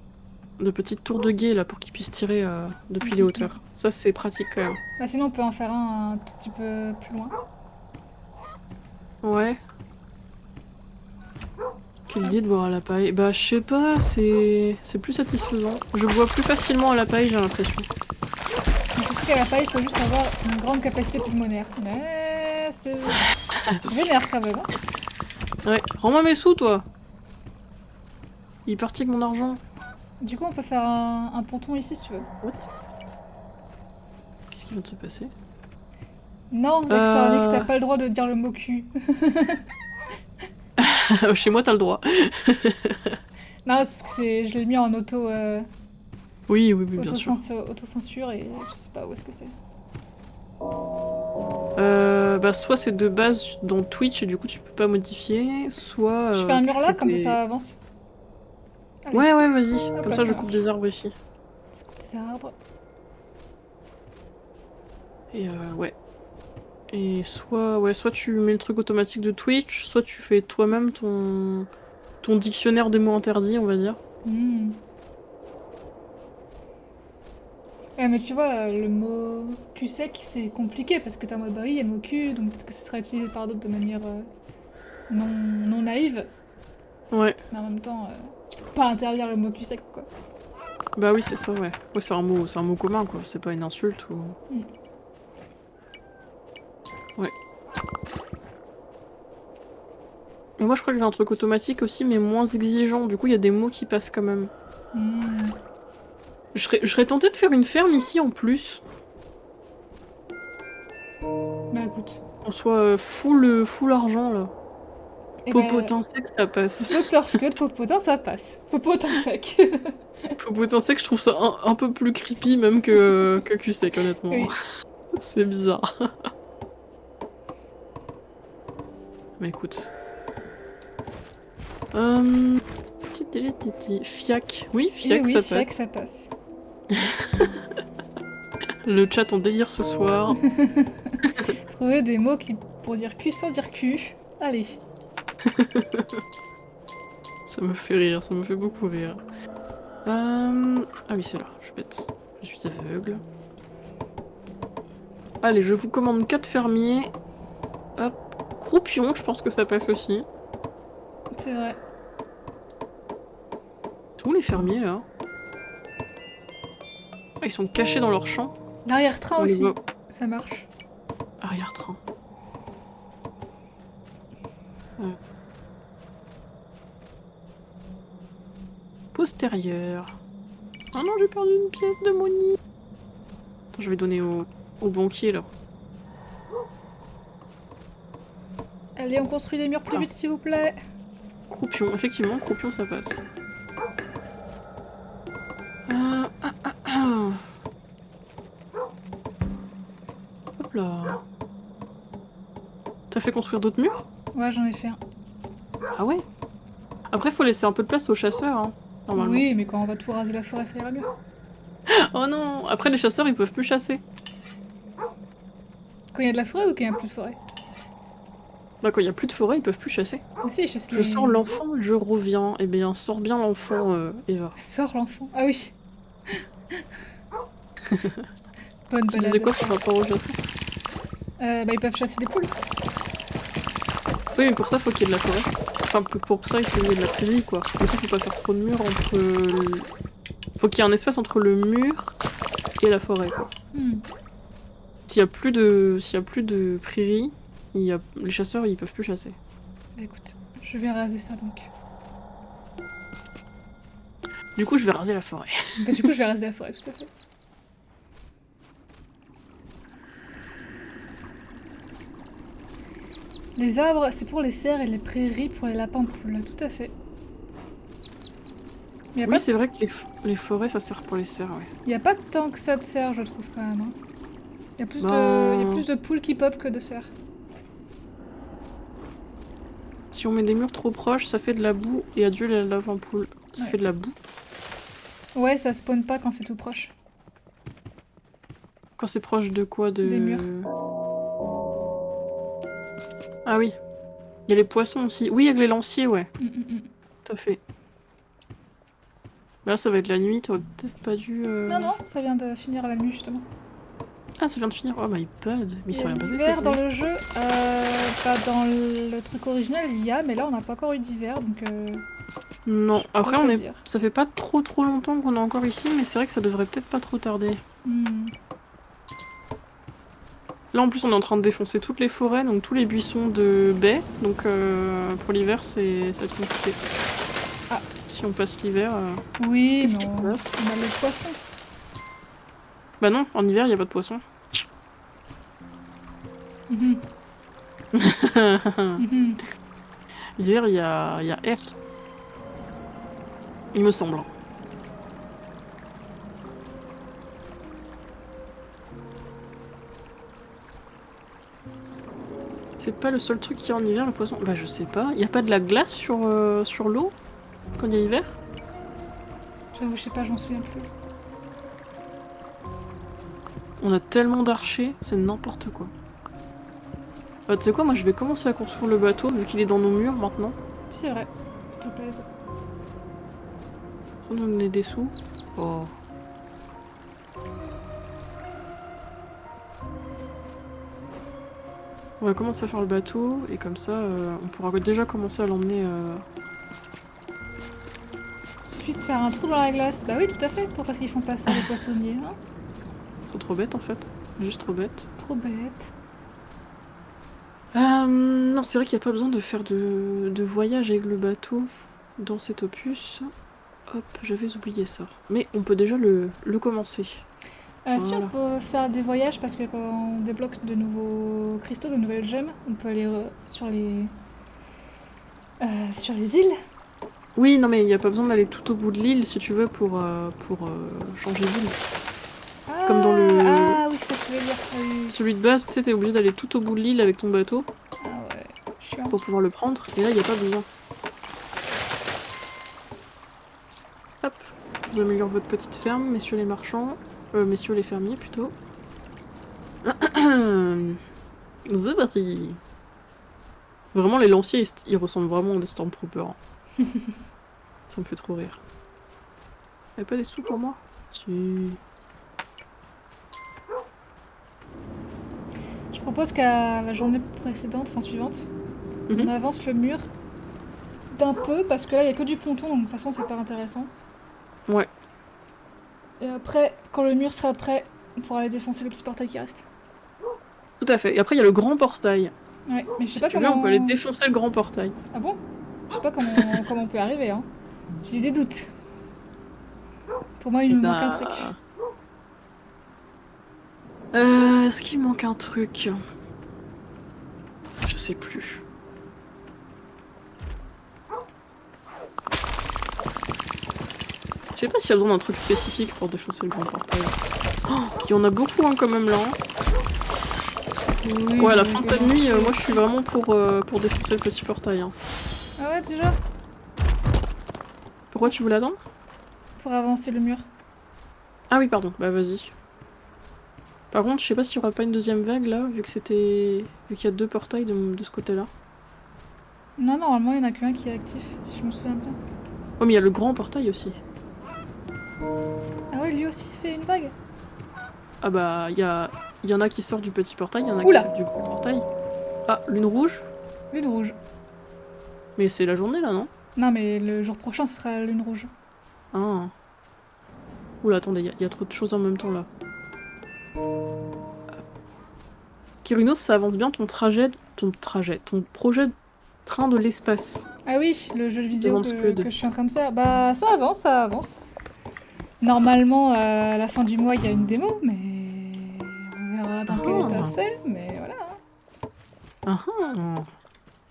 petites tours de guet là pour qu'ils puissent tirer depuis les hauteurs. Ça c'est pratique quand même. Bah sinon on peut en faire un tout petit peu plus loin. Ouais. Quelle idée de boire à la paille. Bah je sais pas, c'est plus satisfaisant. Je bois plus facilement à la paille, j'ai l'impression. Donc je sais qu'à la paille, il faut juste avoir une grande capacité pulmonaire. Mais c'est vénère quand même. Hein. Ouais, rends-moi mes sous toi. Il est parti avec mon argent. Du coup on peut faire un ponton ici si tu veux. What? Qu'est-ce qui vient de se passer? Non, Dexter ça n'a pas le droit de dire le mot cul. Chez moi t'as le droit. Non, c'est parce que je l'ai mis en Oui, bien sûr. autocensure et je sais pas où est-ce que c'est. Bah soit c'est de base dans Twitch et du coup tu peux pas modifier, soit... je fais un mur tu là, fais comme tes- ça avance. Allez. Ouais, vas-y. Hop Comme là, ça je ça coupe marche. des arbres ici. Ça coupe des arbres. Et ouais. Et soit tu mets le truc automatique de Twitch, soit tu fais toi-même ton dictionnaire des mots interdits, on va dire. Ouais, mais tu vois, le mot cul sec, c'est compliqué parce que t'es en mode bah oui, il y a le mot cul, donc peut-être que ce sera utilisé par d'autres de manière non naïve, Ouais. mais en même temps, tu peux pas interdire le mot cul sec quoi. Bah oui, c'est ça, ouais. Ouais, c'est un mot commun, quoi. C'est pas une insulte ou... Ouais. Et moi, je crois que j'ai un truc automatique aussi, mais moins exigeant. Du coup, il y a des mots qui passent quand même. Je serais tentée de faire une ferme ici en plus. Bah écoute. On soit full argent là. Et Popotin sec, ça passe. Docteur Scott, popotin, ça passe. Popotin sec. Popotin sec, je trouve ça un peu plus creepy même que cul sec, honnêtement. Oui. C'est bizarre. Mais écoute. Fiac. Oui, Fiac, oui, ça fiac, passe. ça passe. Le chat en délire ce soir. Trouver des mots pour dire cul sans dire cul. Allez. Ça me fait rire, ça me fait beaucoup rire. Ah oui, c'est là, je suis bête. Je suis aveugle. Allez, je vous commande 4 fermiers. Hop. Croupion, je pense que ça passe aussi. C'est vrai. Tous les fermiers là. Ah, ils sont cachés dans leur champ. L'arrière-train On les aussi. voit. Ça marche. Arrière-train. Postérieur. Ah non, j'ai perdu une pièce de monnaie. Attends, je vais donner au banquier là. Allez, on construit les murs plus vite, s'il vous plaît. Croupion, effectivement, croupion ça passe. Hop là. T'as fait construire d'autres murs? Ouais, j'en ai fait un. Ah ouais? Après, faut laisser un peu de place aux chasseurs, hein, normalement. Oui, mais quand on va tout raser la forêt, ça ira mieux. Oh non! Après, les chasseurs, ils peuvent plus chasser. Quand il y a de la forêt ou quand il n'y a plus de forêt? Bah, quand il y a plus de forêt, ils peuvent plus chasser. Mais si, ils chassent Je les... sors l'enfant, je reviens. Eh bien, sors bien l'enfant, Eva. Sors l'enfant. Ah oui. Bonne Tu balade. disais quoi par rapport aux chasseurs? Bah, ils peuvent chasser les poules. Oui, mais pour ça, faut qu'il y ait de la forêt. Enfin, pour ça, il faut qu'il y ait de la prairie, quoi. Du coup, faut pas faire trop de murs entre... Faut qu'il y ait un espace entre le mur et la forêt, quoi. S'il y a plus de prairie, les chasseurs, ils peuvent plus chasser. Bah écoute, je vais raser ça donc. Du coup, je vais raser la forêt. Bah du coup, je vais raser la forêt, tout à fait. Les arbres, c'est pour les cerfs et les prairies pour les lapins poules, tout à fait. Il Oui, c'est vrai que les forêts, ça sert pour les cerfs, ouais. n'y a pas tant que ça de cerfs, je trouve, quand même. Hein. Il y a plus de poules qui pop que de cerfs. Si on met des murs trop proches, ça fait de la boue, et adieu les lapins poules. Ça fait de la boue. Ouais, ça spawn pas quand c'est tout proche. Quand c'est proche de quoi? Des murs. Ah oui. Il y a les poissons aussi. Oui, avec les lanciers, ouais. Tout à fait. Là, ça va être la nuit, t'aurais peut-être pas dû... Non, non, ça vient de finir la nuit, justement. Ah, ça vient de finir. Oh my god. Mais il s'est rien passé, L'hiver dans le jeu, pas dans le truc original, il y a, mais là, on n'a pas encore eu d'hiver, donc... Non, après, on est... ça fait pas trop longtemps qu'on est encore ici, mais c'est vrai que ça devrait peut-être pas trop tarder. Là, en plus, on est en train de défoncer toutes les forêts, donc tous les buissons de baies, donc pour l'hiver, ça va être compliqué. Ah. Si on passe l'hiver... Oui, qu'est-ce non, qui se passe? on a les poissons. Bah non, en hiver, il y a pas de poissons. L'hiver, il y a air. Il me semble. C'est pas le seul truc qu'il y a en hiver, le poisson? Bah je sais pas. Y a pas de la glace sur l'eau quand il y a l'hiver? J'avoue, je sais pas, j'en souviens plus. On a tellement d'archers, c'est n'importe quoi. Tu sais quoi, moi je vais commencer à construire le bateau vu qu'il est dans nos murs maintenant. C'est vrai, tout plaise. Ça nous donner des sous. Oh. On va commencer à faire le bateau et comme ça on pourra déjà commencer à l'emmener. Il suffit de se faire un trou dans la glace. Bah oui, tout à fait. Pourquoi est-ce qu'ils font pas ça les poissonniers, hein? Trop bête en fait. Juste trop bête. Trop bête. Non, c'est vrai qu'il n'y a pas besoin de faire de voyage avec le bateau dans cet opus. Hop, j'avais oublié ça. Mais on peut déjà le commencer. Si on peut faire des voyages, parce que quand on débloque de nouveaux cristaux, de nouvelles gemmes, on peut aller sur les îles. Oui, non mais il n'y a pas besoin d'aller tout au bout de l'île si tu veux pour changer d'île. Comme dans le... Ah oui, c'est ça que tu veux dire. Celui de base, tu sais, t'es obligé d'aller tout au bout de l'île avec ton bateau. Ah ouais, chiant. pour pouvoir le prendre, et là il n'y a pas besoin. Hop, je vous améliore votre petite ferme, messieurs les marchands. Messieurs les fermiers plutôt. C'est parti. Vraiment les lanciers ils ressemblent vraiment à des Stormtroopers. Hein. Ça me fait trop rire. Y'a pas des sous pour moi? Si. Je propose qu'à la journée précédente, enfin suivante, on avance le mur d'un peu, parce que là, il n'y a que du ponton, donc de toute façon, c'est pas intéressant. Ouais. Et après, quand le mur sera prêt, on pourra aller défoncer le petit portail qui reste. Tout à fait. Et après, il y a le grand portail. Ouais, mais je sais Si pas tu comment... veux, on peut aller défoncer le grand portail. Ah bon? Je sais pas comment, comment on peut arriver, hein. J'ai des doutes. Pour moi, il me manque un truc. Est-ce qu'il manque un truc? Je sais plus. Je sais pas s'il y a besoin d'un truc spécifique pour défoncer le grand portail. Oh, il y en a beaucoup hein, quand même là. Hein. Oui, Ouais, à la fin de cette nuit, moi je suis vraiment pour défoncer le petit portail. Hein. Ah ouais, déjà? Pourquoi tu voulais attendre? Pour avancer le mur. Ah oui, pardon, bah vas-y. Par contre, je sais pas s'il y aura pas une deuxième vague là, vu qu'il y a 2 portails de ce côté-là. Non, normalement, il y en a qu'un qui est actif, si je me souviens bien. Oh, mais il y a le grand portail aussi. Ah ouais, lui aussi fait une vague? Ah bah, il y en a qui sortent du petit portail, il y en a Oula. qui sortent du grand portail. Ah, lune rouge? Lune rouge. Mais c'est la journée là, non? Non, mais le jour prochain, ce sera la lune rouge. Ah. Oula, attendez, il y a trop de choses en même temps là. Kirunos, ça avance bien ton projet de train de l'espace. Ah oui, le jeu vidéo Demande que je suis en train de faire. Bah, ça avance, ça avance. Normalement, à la fin du mois, il y a une démo, mais on verra dans quel état c'est, mais voilà. Ah ah.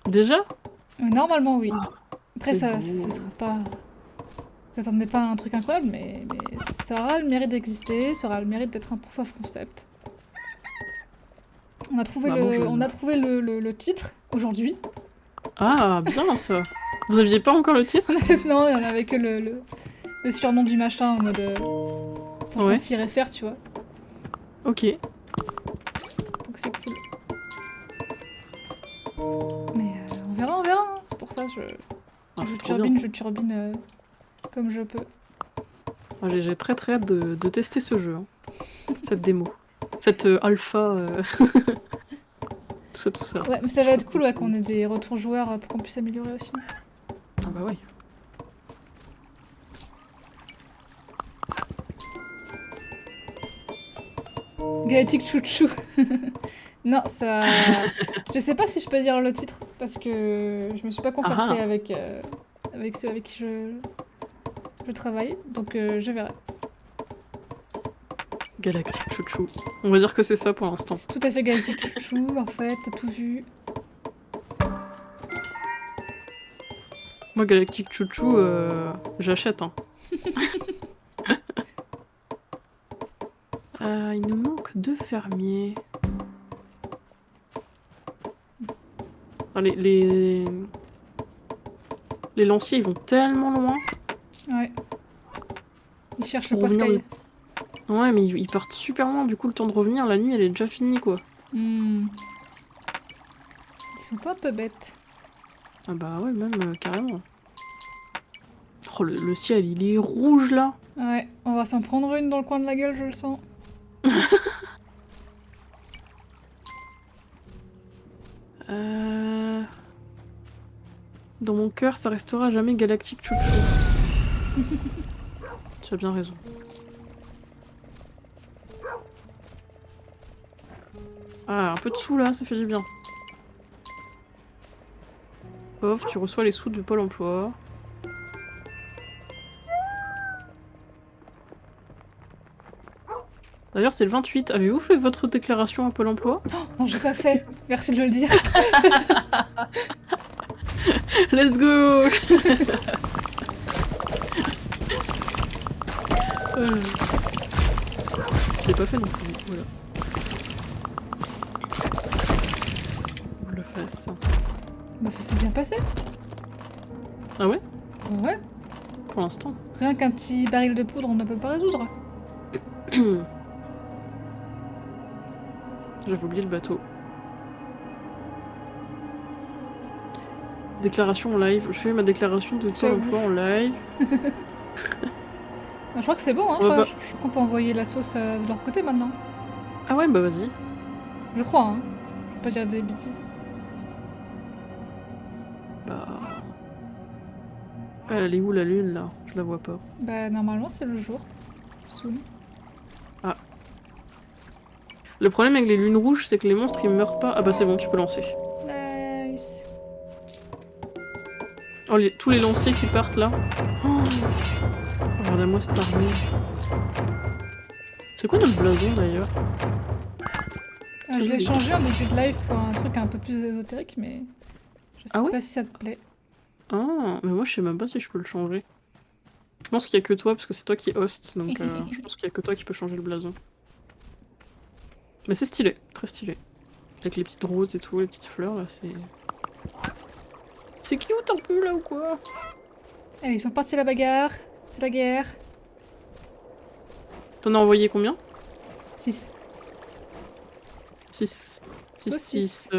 Déjà? Normalement, oui. Ah, Après, c'est ça, beau. ce sera pas... J'attendais pas un truc incroyable, mais ça aura le mérite d'exister, ça aura le mérite d'être un proof of concept. On a trouvé, le titre aujourd'hui. Ah, bien ça. Vous aviez pas encore le titre? Non, on avait que le surnom du machin en mode... pour qu'on s'y réfère, tu vois. Ok. Donc c'est cool. Mais on verra. Hein. C'est pour ça que je turbine comme je peux. Ah, j'ai très très hâte de tester ce jeu. Hein. Cette démo. Cette alpha. tout ça. Ouais, mais ça va être cool ouais, qu'on ait des retours joueurs pour qu'on puisse améliorer aussi. Ah bah oui. Galactic Chouchou. Non, ça... je sais pas si je peux dire le titre, parce que je me suis pas concertée avec ceux avec qui je travaille, donc je verrai. Galactic Chouchou. On va dire que c'est ça pour l'instant. C'est tout à fait Galactic Chouchou, en fait, t'as tout vu. Moi, Galactic Chouchou, j'achète. Hein. Il nous manque 2 fermiers. Ah, les lanciers, ils vont tellement loin. Ouais. Ils cherchent le Pascal. Ouais, mais ils partent super loin, du coup, le temps de revenir, la nuit, elle est déjà finie, quoi. Ils sont un peu bêtes. Ah bah ouais, même carrément. Oh, le ciel, il est rouge, là. Ouais, on va s'en prendre une dans le coin de la gueule, je le sens. Dans mon cœur, ça restera jamais Galactic Chouchou. Tu as bien raison. Ah, un peu de sous là, ça fait du bien. Pof, tu reçois les sous du Pôle emploi. D'ailleurs, c'est le 28. Avez-vous fait votre déclaration à Pôle emploi? Oh, non, j'ai pas fait. Merci de le dire. Let's go. Je l'ai pas fait non plus. Voilà. Je le fasse. Bah ça s'est bien passé. Ah ouais? Ouais. Pour l'instant. Rien qu'un petit baril de poudre, on ne peut pas résoudre. J'avais oublié le bateau. Déclaration en live. Je fais ma déclaration de Pôle J'avoue. emploi en live. Je crois que c'est bon, hein. On va pas- Je crois qu'on peut envoyer la sauce de leur côté maintenant. Ah ouais, bah vas-y. Je crois, hein. Je vais pas dire des bêtises. Bah... Elle est où la lune là? Je la vois pas. Bah normalement c'est le jour. Soon. Le problème avec les lunes rouges, c'est que les monstres ils meurent pas. Ah bah c'est bon, tu peux lancer. Nice. Oh, tous les lanciers qui partent là. Oh, regarde-moi cette armée. C'est quoi notre blason d'ailleurs? Je l'ai changé en début de live pour un truc un peu plus ésotérique, mais je sais Ah ouais? pas si ça te plaît. Ah, mais moi je sais même pas si je peux le changer. Je pense qu'il y a que toi, parce que c'est toi qui host, donc je pense qu'il y a que toi qui peux changer le blason. Mais c'est stylé, très stylé. Avec les petites roses et tout, les petites fleurs là, c'est... C'est cute un peu là ou quoi? Allez, ils sont partis à la bagarre. C'est la guerre. T'en as envoyé combien? 6. 6. Soit 6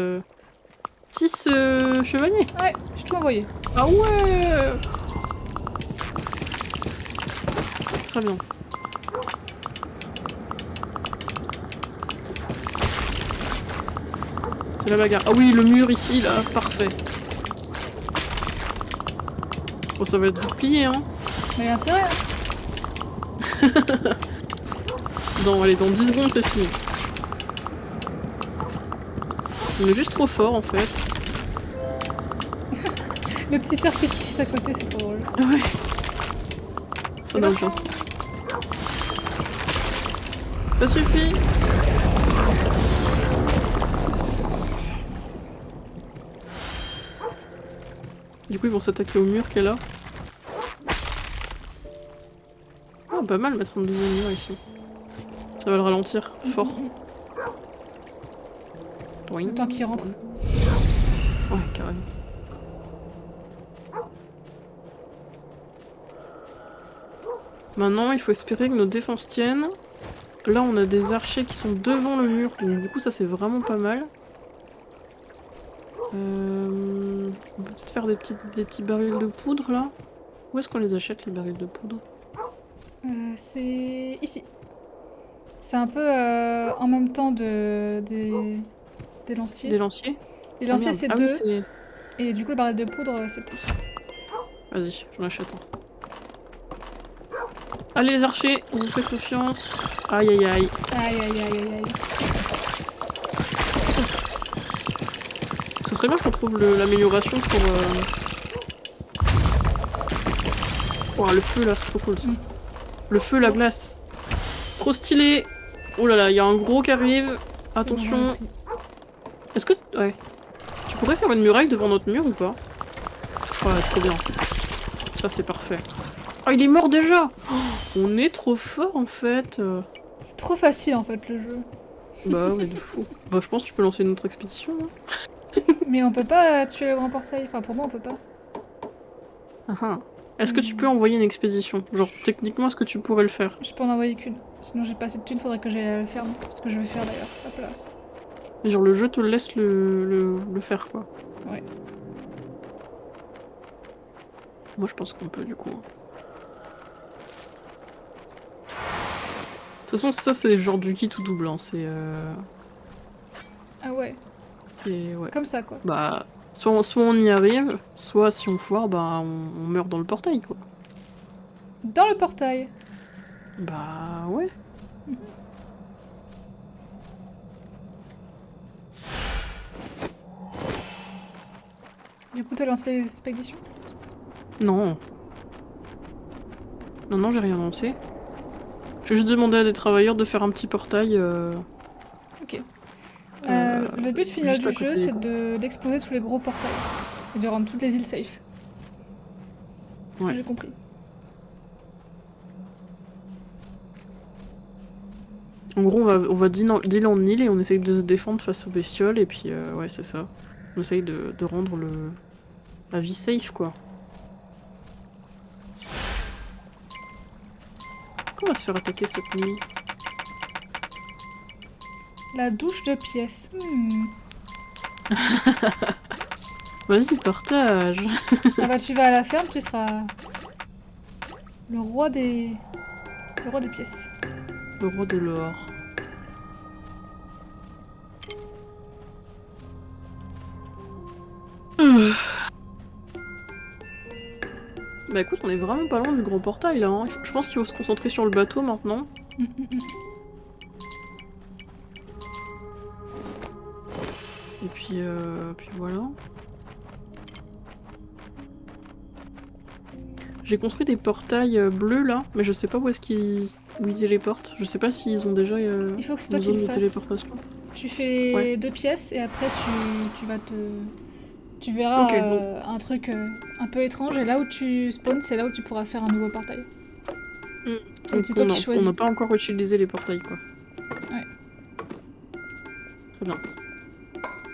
chevaliers. Ouais, j'ai tout envoyé. Ah ouais! Très bien. C'est la bagarre. Ah oui, le mur ici, là, parfait. Bon, ça va être vite plié, hein. Mais intérêt. Allez, dans 10 secondes, c'est fini. On est juste trop fort, en fait. Le petit circuit qui fait à côté, c'est trop drôle. Ouais. Ça n'a aucun sens. Ça suffit. Du coup, ils vont s'attaquer au mur qu'elle a. Ah, pas mal mettre un deuxième mur ici. Ça va le ralentir fort. Le temps qu'il rentre. Ouais, carrément. Maintenant, il faut espérer que nos défenses tiennent. Là, on a des archers qui sont devant le mur, donc du coup, ça c'est vraiment pas mal. On peut peut-être faire des petits barils de poudre là. Où est-ce qu'on les achète les barils de poudre? C'est ici. C'est un peu en même temps des lanciers. Des lanciers? Les lanciers c'est Ah 2, oui, et du coup le baril de poudre c'est plus. vas-y, j'en achète un. Allez les archers, on vous fait confiance. Aïe aïe aïe. Aïe aïe aïe aïe aïe. Ce serait bien qu'on trouve l'amélioration pour... Oh, le feu là, c'est trop cool ça. Le feu, la glace. Trop stylé. Oh là là, il y a un gros qui arrive. Attention. Est-ce que... Ouais. Tu pourrais faire une muraille devant notre mur ou pas? Ouais, trop bien. Ça c'est parfait. Oh, il est mort déjà. Oh, on est trop fort en fait. C'est trop facile en fait le jeu. Bah ouais, de fou. Bah je pense que tu peux lancer une autre expédition. Hein. Mais on peut pas tuer le grand portail. Enfin pour moi on peut pas. Ah ah. Est-ce que tu peux envoyer une expédition? Genre techniquement est-ce que tu pourrais le faire? Je peux en envoyer qu'une. Sinon j'ai pas assez de thunes, faudrait que j'aille à la ferme. Ce que je vais faire d'ailleurs. Hop là. Mais genre le jeu te laisse le faire quoi. Ouais. Moi je pense qu'on peut du coup. De toute façon ça c'est genre du kit tout double, hein. C'est Ah ouais. ouais. Comme ça quoi. Bah soit on y arrive, soit si on foire, bah on meurt dans le portail quoi. Dans le portail. Bah ouais. Du coup t'as lancé les expéditions? Non. Non, j'ai rien lancé. J'ai juste demandé à des travailleurs de faire un petit portail. Ok. Le but final juste à du côté jeu des c'est d'exploser tous les gros portails. Et de rendre toutes les îles safe. C'est ce que j'ai compris. En gros, on va d'île en île et on essaye de se défendre face aux bestioles, et puis ouais, c'est ça. On essaye de rendre la vie safe, quoi. Comment on va se faire attaquer cette nuit? La douche de pièces. Vas-y, partage. Ah bah tu vas à la ferme, tu seras le roi des pièces. Le roi de l'or. Bah écoute, on est vraiment pas loin du grand portail là. Hein. Je pense qu'il faut se concentrer sur le bateau maintenant. Et puis voilà. J'ai construit des portails bleus là, mais je sais pas où est-ce où ils téléportent. Je sais pas s'ils ont déjà Il faut que c'est toi une qui zone le de fasses. téléportation. Tu fais Ouais. 2 pièces et après tu vas te... Tu verras Ok, donc un truc un peu étrange et là où tu spawns, c'est là où tu pourras faire un nouveau portail. Et c'est toi qui on choisis. n'a pas encore utilisé les portails quoi. Ouais. Très bien.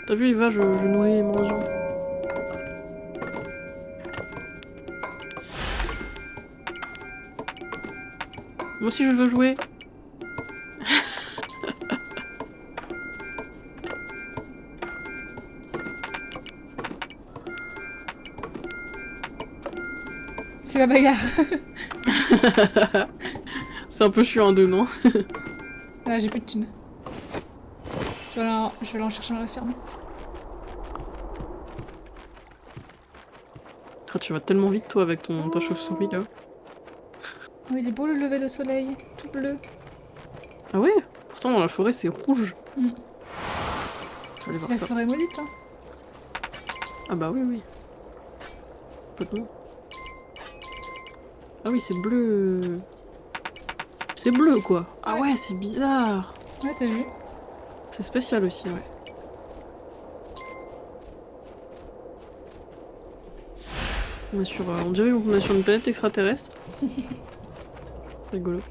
T'as vu Eva, je nourris les mendiants. Moi aussi je veux jouer. C'est la bagarre. C'est un peu chiant de non? Là j'ai plus de thunes. Je vais aller en chercher dans la ferme. Ah, tu vas tellement vite toi avec ta chauve-souris là. Oh, il est beau le lever de soleil, tout bleu. Ah ouais? Pourtant dans la forêt c'est rouge. Je vais aller C'est voir la ça. forêt maudite, hein. Ah bah oui, oui. Complètement. Ah oui, c'est bleu. C'est bleu, quoi. Ah ouais, c'est bizarre. Ouais, t'as vu? C'est spécial aussi, ouais. On dirait qu'on est sur une planète extraterrestre. Rigolo.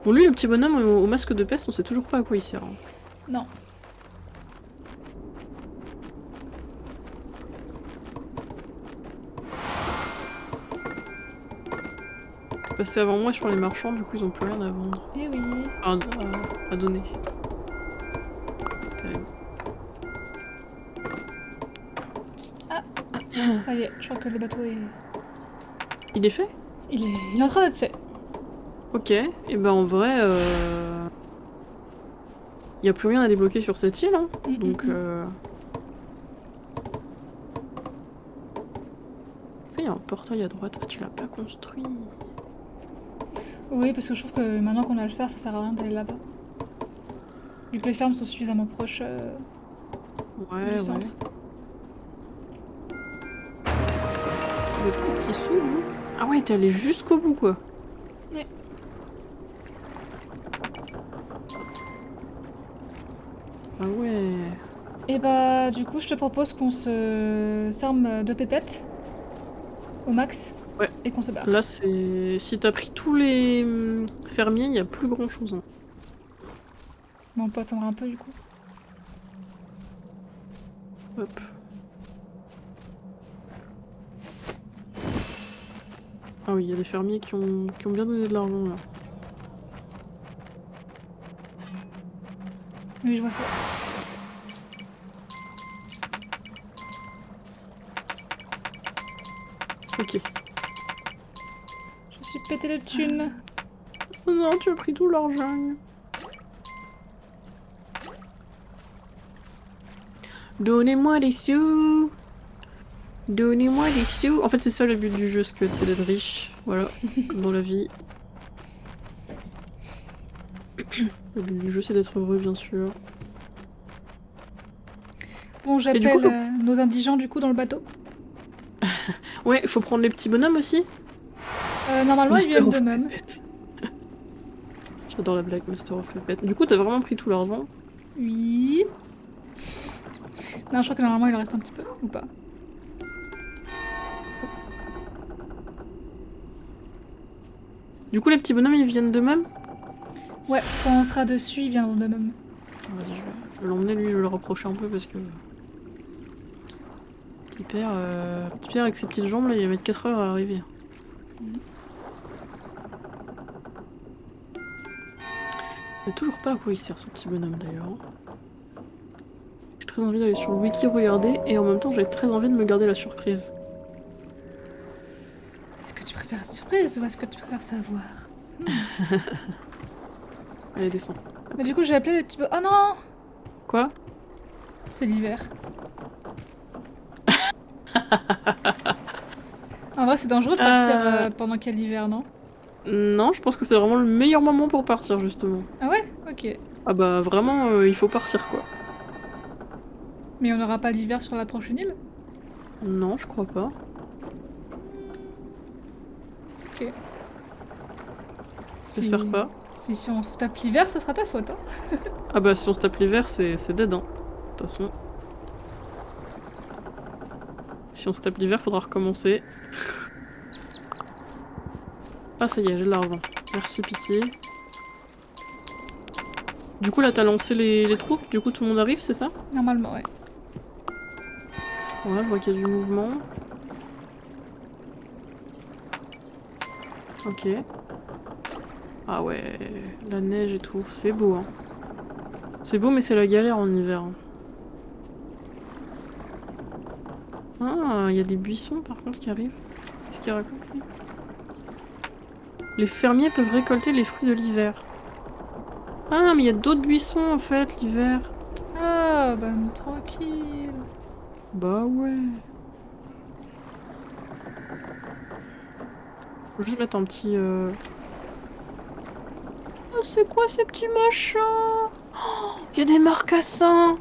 Bon, lui, le petit bonhomme au masque de peste, on sait toujours pas à quoi il sert. Hein. Non. Passé avant moi sur les marchands, du coup ils ont plus rien à vendre. Eh oui. À donner. Terrible. Ça y est, je crois que le bateau est... Il est fait? Il est en train d'être fait. Ok, et ben en vrai, y a plus rien à débloquer sur cette île, hein. Donc il y a un portail à droite. Ah, tu l'as pas construit. Oui, parce que je trouve que maintenant qu'on a le faire, ça sert à rien d'aller là-bas. Vu que les fermes sont suffisamment proches Ouais, du centre. Vous avez pris un petit sou, vous? Ah ouais, t'es allé jusqu'au bout, quoi. Ouais. Ah ouais. Et bah, du coup, je te propose qu'on se s'arme de pépettes au max. Ouais. Et qu'on se barre. Là, c'est... Si t'as pris tous les fermiers, il y a plus grand-chose. Hein. Mais on peut attendre un peu, du coup. Hop. Ah oui, il y a des fermiers qui ont bien donné de l'argent, là. Oui, je vois ça. Ok. Je suis pété de thunes. Oh non, tu as pris tout l'argent. Donnez-moi des sous. Donnez-moi des sous. En fait, c'est ça le but du jeu, Scud, c'est d'être riche. Voilà, comme dans la vie. Le but du jeu, c'est d'être heureux, bien sûr. Bon, Et du coup, j'appelle nos indigents, du coup, dans le bateau. Ouais, il faut prendre les petits bonhommes aussi. Normalement, ils Master viennent of d'eux-mêmes. Puppet. J'adore la blague Master of Puppet. Du coup, t'as vraiment pris tout l'argent? Oui. Non, je crois que normalement, il en reste un petit peu, ou pas. Du coup, les petits bonhommes, ils viennent d'eux-mêmes? Ouais, quand on sera dessus, ils viendront d'eux-mêmes. Vas-y, je vais l'emmener, lui, je vais le reprocher un peu parce que... Petit Pierre avec ses petites jambes, là, il va mettre 4 heures à arriver. Je sais toujours pas à quoi il sert ce petit bonhomme d'ailleurs. J'ai très envie d'aller sur le wiki regarder et en même temps j'ai très envie de me garder la surprise. Est-ce que tu préfères surprise ou est-ce que tu préfères savoir? Allez, descends. Mais du coup, j'ai appelé le petit... Oh non! Quoi? C'est l'hiver. En vrai, c'est dangereux de partir pendant qu'il y a l'hiver, non? Non, je pense que c'est vraiment le meilleur moment pour partir justement. Ah ouais? Ok. Ah bah vraiment, il faut partir quoi. Mais on n'aura pas l'hiver sur la prochaine île? Non, je crois pas. Ok. J'espère pas. Si on se tape l'hiver, ce sera ta faute, hein? Ah bah si on se tape l'hiver, c'est dead hein. De toute façon. Si on se tape l'hiver, faudra recommencer. Ah ça y est, j'ai de l'argent. Merci, pitié. Du coup là t'as lancé les troupes, du coup tout le monde arrive, c'est ça? Normalement, ouais. Ouais, je vois qu'il y a du mouvement. Ok. Ah ouais, la neige et tout, c'est beau hein. C'est beau mais c'est la galère en hiver. Ah, il y a des buissons par contre qui arrivent. Qu'est-ce qu'il raconte lui? Les fermiers peuvent récolter les fruits de l'hiver. Ah, mais il y a d'autres buissons en fait l'hiver. Ah, bah tranquille. Bah ouais. Faut juste mettre un petit... Oh, c'est quoi ces petits machins? Oh, il y a des marcassins.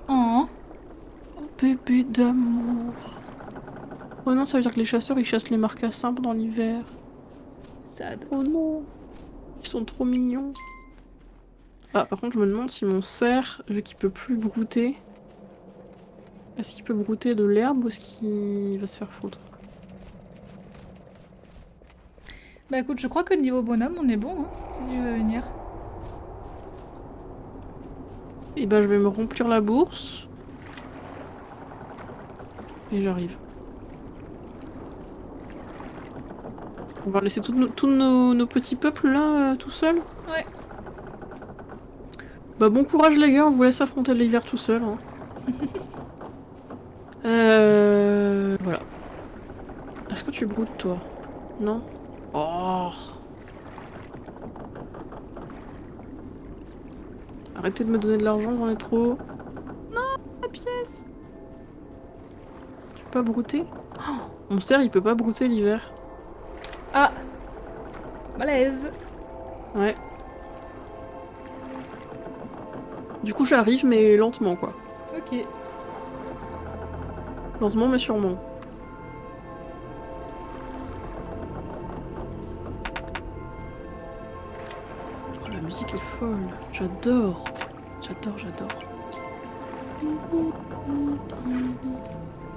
Oh. Oh, bébé d'amour. Oh non, ça veut dire que les chasseurs ils chassent les marcassins pendant l'hiver. Sad. Oh non. Ils sont trop mignons. Ah, par contre, je me demande si mon cerf, vu qu'il peut plus brouter, est-ce qu'il peut brouter de l'herbe ou est-ce qu'il va se faire foutre? Bah écoute, je crois que niveau bonhomme, on est bon, hein, si tu veux venir. Et ben, je vais me remplir la bourse. Et j'arrive. On va laisser tous nos petits peuples là, tout seuls? Ouais. Bah bon courage les gars, on vous laisse affronter l'hiver tout seul. Hein. Voilà. Est-ce que tu broutes toi? Non? Oh. Arrêtez de me donner de l'argent, j'en ai trop. Non, la pièce. Tu peux pas brouter? Oh, mon cerf il peut pas brouter l'hiver. Ah. Malaise. Ouais. Du coup j'arrive mais lentement quoi. Ok. Lentement mais sûrement. Oh la musique est folle. J'adore. J'adore, j'adore.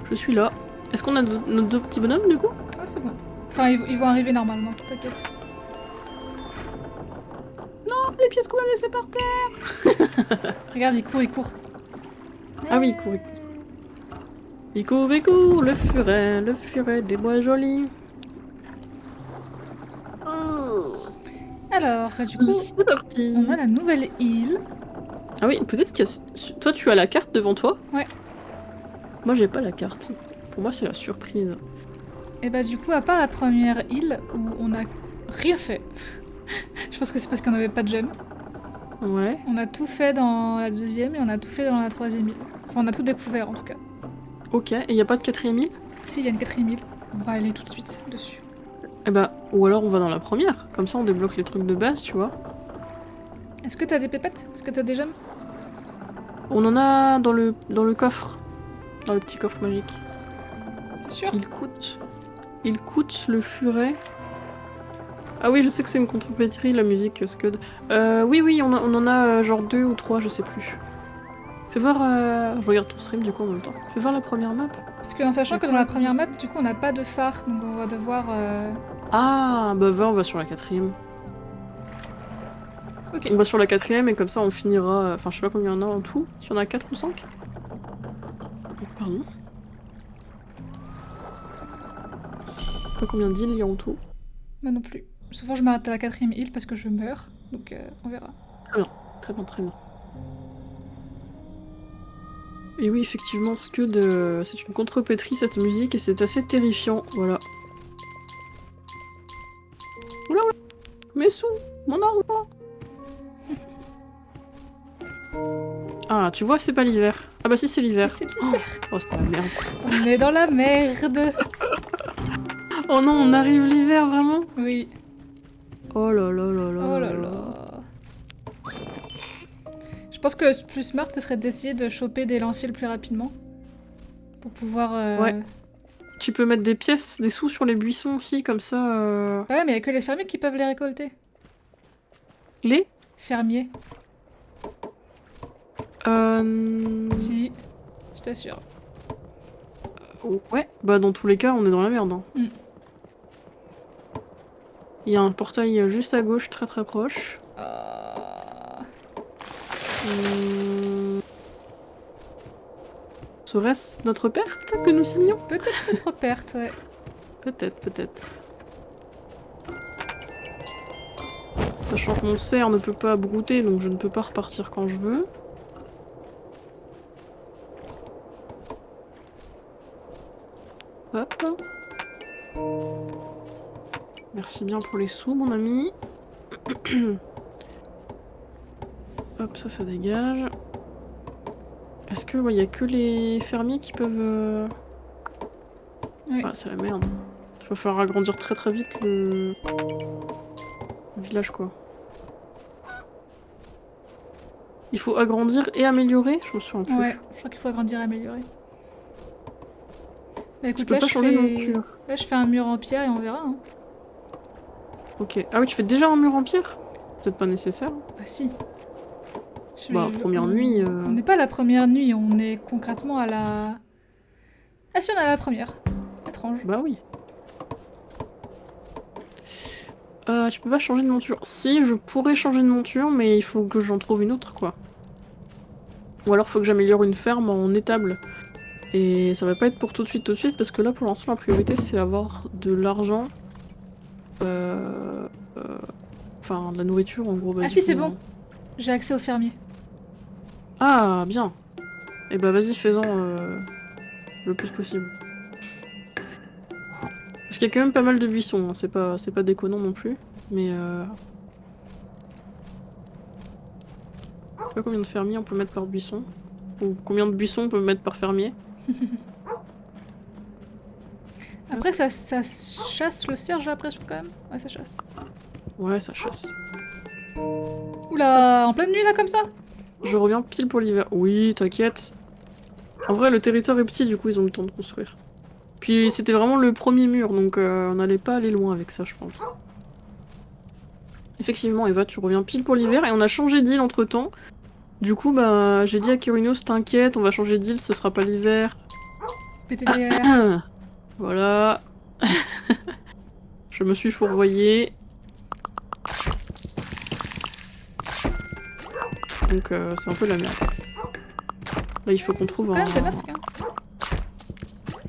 Je suis là. Est-ce qu'on a nos deux petits bonhommes du coup? Ah, c'est bon. Enfin, ils vont arriver normalement, t'inquiète. Non, les pièces qu'on a laissées par terre. Regarde, il court. Ah oui, il court, il court. Il court, le furet des bois jolis. Alors, du coup, C'est parti. on a la nouvelle île. Ah oui, peut-être que toi tu as la carte devant toi. Ouais. Moi j'ai pas la carte. Pour moi c'est la surprise. Et bah du coup, à part la première île où on a rien fait, je pense que c'est parce qu'on avait pas de gemmes. Ouais. On a tout fait dans la deuxième et on a tout fait dans la troisième île. Enfin, on a tout découvert en tout cas. Ok, et y a pas de quatrième île? Si, il y a une quatrième île. On va aller tout de suite dessus. Eh bah, ou alors on va dans la première. Comme ça on débloque les trucs de base, tu vois. Est-ce que t'as des pépettes? Est-ce que t'as des gemmes? On en a dans le coffre. Dans le petit coffre magique. C'est sûr? Il coûte le furet. Ah oui, je sais que c'est une contrepétrie la musique Scud. Oui, on en a genre 2 ou 3, je sais plus. Fais voir. Je regarde ton stream du coup en même temps. Fais voir la première map. Parce que en sachant que dans la première map, du coup, on n'a pas de phare, donc on va devoir. Ah, bah va, on va sur la quatrième. Ok. On va sur la quatrième et comme ça on finira. Enfin, je sais pas combien il y en a en tout. Si y en a 4 ou 5. Pardon. pas combien d'îles il y a en tout. Moi non plus. Souvent, je m'arrête à la 4e île parce que je meurs. Donc, on verra. Très bien, très bien. Et oui, effectivement, c'est une contrepétrie cette musique et c'est assez terrifiant, voilà. Oula, oula, mes sous, mon argent. Ah, tu vois, c'est pas l'hiver. Ah bah si, c'est l'hiver. Si, c'est l'hiver. Oh, c'est la merde. On est dans la merde. Oh non, on arrive l'hiver, vraiment? Oui. Oh là là là là Oh là là là. là. Je pense que le plus smart, ce serait d'essayer de choper des lanciers le plus rapidement. Pour pouvoir... Ouais. Tu peux mettre des pièces, des sous sur les buissons aussi, comme ça... Ouais, mais il y a que les fermiers qui peuvent les récolter. Les Fermiers. Si, je t'assure. Ouais, bah dans tous les cas, on est dans la merde. Hein. Mm. Il y a un portail juste à gauche, très très proche. Serait-ce notre perte que nous signons? Peut-être notre perte, ouais. Peut-être, peut-être. Sachant que mon cerf ne peut pas brouter, donc je ne peux pas repartir quand je veux. Hop. Merci bien pour les sous, mon ami. Hop, ça dégage. Est-ce que il y a que les fermiers qui peuvent... Oui. Ah, c'est la merde. Il va falloir agrandir très très vite le village, quoi. Il faut agrandir et améliorer? Je me souviens plus. Ouais, je crois qu'il faut agrandir et améliorer. Bah écoute, peux là, pas changer de monture. Là, je fais un mur en pierre et on verra. Hein. Ok. Ah oui, tu fais déjà un mur en pierre? Peut-être pas nécessaire. Bah si. Bah, première nuit... On n'est pas à la première nuit, on est concrètement à la... Ah si, on est à la première. Étrange. Bah oui. Tu peux pas changer de monture. Si, je pourrais changer de monture, mais il faut que j'en trouve une autre, quoi. Ou alors faut que j'améliore une ferme en étable. Et ça va pas être pour tout de suite, parce que là, pour l'instant, la priorité, c'est avoir de l'argent. Enfin, de la nourriture, en gros. Ah si, c'est bon. J'ai accès au fermier. Ah, bien. Et bah vas-y, fais-en le plus possible. Parce qu'il y a quand même pas mal de buissons, hein. C'est pas déconnant non plus. Mais je sais pas combien de fermiers on peut mettre par buisson. Ou combien de buissons on peut mettre par fermier. Après, ça chasse le cerf, j'ai l'impression quand même. Ouais, ça chasse. Ouais, ça chasse. Oula, en pleine nuit là comme ça? Je reviens pile pour l'hiver. Oui, t'inquiète. En vrai, le territoire est petit, du coup, ils ont le temps de construire. Puis c'était vraiment le premier mur, donc on n'allait pas aller loin avec ça, je pense. Effectivement, Eva, tu reviens pile pour l'hiver, et on a changé d'île entre-temps. Du coup, bah, j'ai dit à Kirinos, t'inquiète, on va changer d'île, ce sera pas l'hiver. PTDR. Voilà. Je me suis fourvoyée. Donc c'est un peu la merde. Là, il faut qu'on trouve Quand même des masques, hein.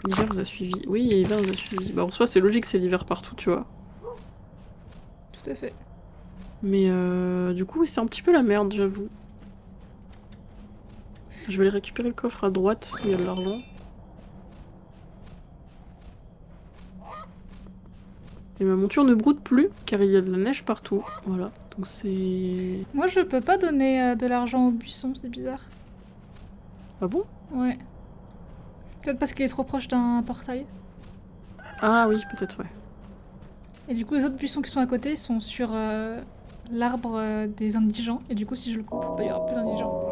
L'hiver vous a suivi. Oui, l'hiver vous a suivi. Bah en soi, c'est logique, c'est l'hiver partout, tu vois. Tout à fait. Mais du coup, oui, c'est un petit peu la merde, j'avoue. Je vais aller récupérer le coffre à droite, où il y a de l'argent. Et ma monture ne broute plus, car il y a de la neige partout. Voilà, donc c'est... Moi, je peux pas donner de l'argent au buisson, c'est bizarre. Ah bon? Ouais. Peut-être parce qu'il est trop proche d'un portail. Ah oui, peut-être, ouais. Et du coup, les autres buissons qui sont à côté sont sur l'arbre des indigents. Et du coup, si je le coupe, bah, il y aura plus d'indigents.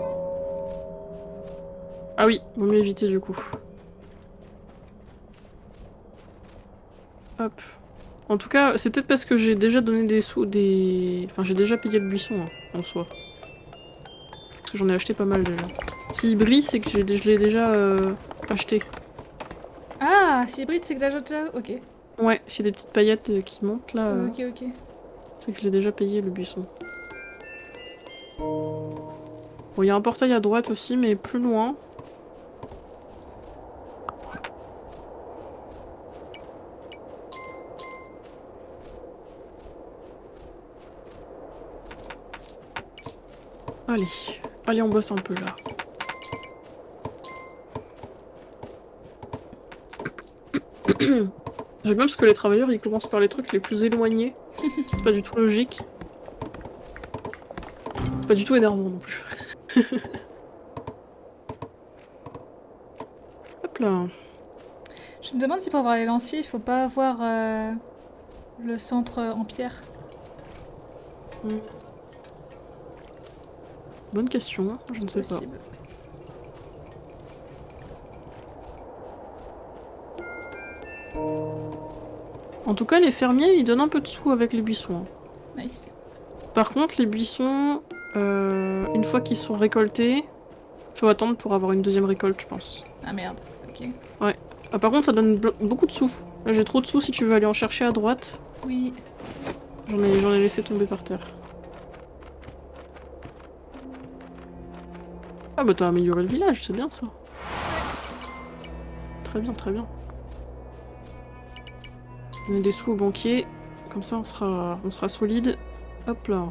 Ah oui, vaut mieux éviter du coup. Hop. En tout cas, c'est peut-être parce que j'ai déjà donné des sous, Enfin, j'ai déjà payé le buisson, hein, en soi. Parce que j'en ai acheté pas mal déjà. S'il brille, c'est que je l'ai déjà acheté. Ah, si bride, c'est que t'as déjà... Ok. Ouais, s'il y a des petites paillettes qui montent là, Ok, ok. c'est que je l'ai déjà payé le buisson. Bon, il y a un portail à droite aussi, mais plus loin. Allez, allez, on bosse un peu là. J'aime bien parce que les travailleurs ils commencent par les trucs les plus éloignés. C'est pas du tout logique. Pas du tout énervant non plus. Hop là. Je me demande si pour avoir les lanciers, il faut pas avoir le centre en pierre. Hmm. Bonne question, je ne sais pas. Possible. En tout cas, les fermiers ils donnent un peu de sous avec les buissons. Hein. Nice. Par contre, les buissons, une fois qu'ils sont récoltés, faut attendre pour avoir une deuxième récolte, je pense. Ah merde, ok. Ouais. Ah, par contre, ça donne beaucoup de sous. Là, j'ai trop de sous si tu veux aller en chercher à droite. Oui. J'en ai laissé tomber par terre. Ah bah t'as amélioré le village, c'est bien ça. Très bien, très bien. On a des sous au banquier, comme ça on sera solide. Hop là.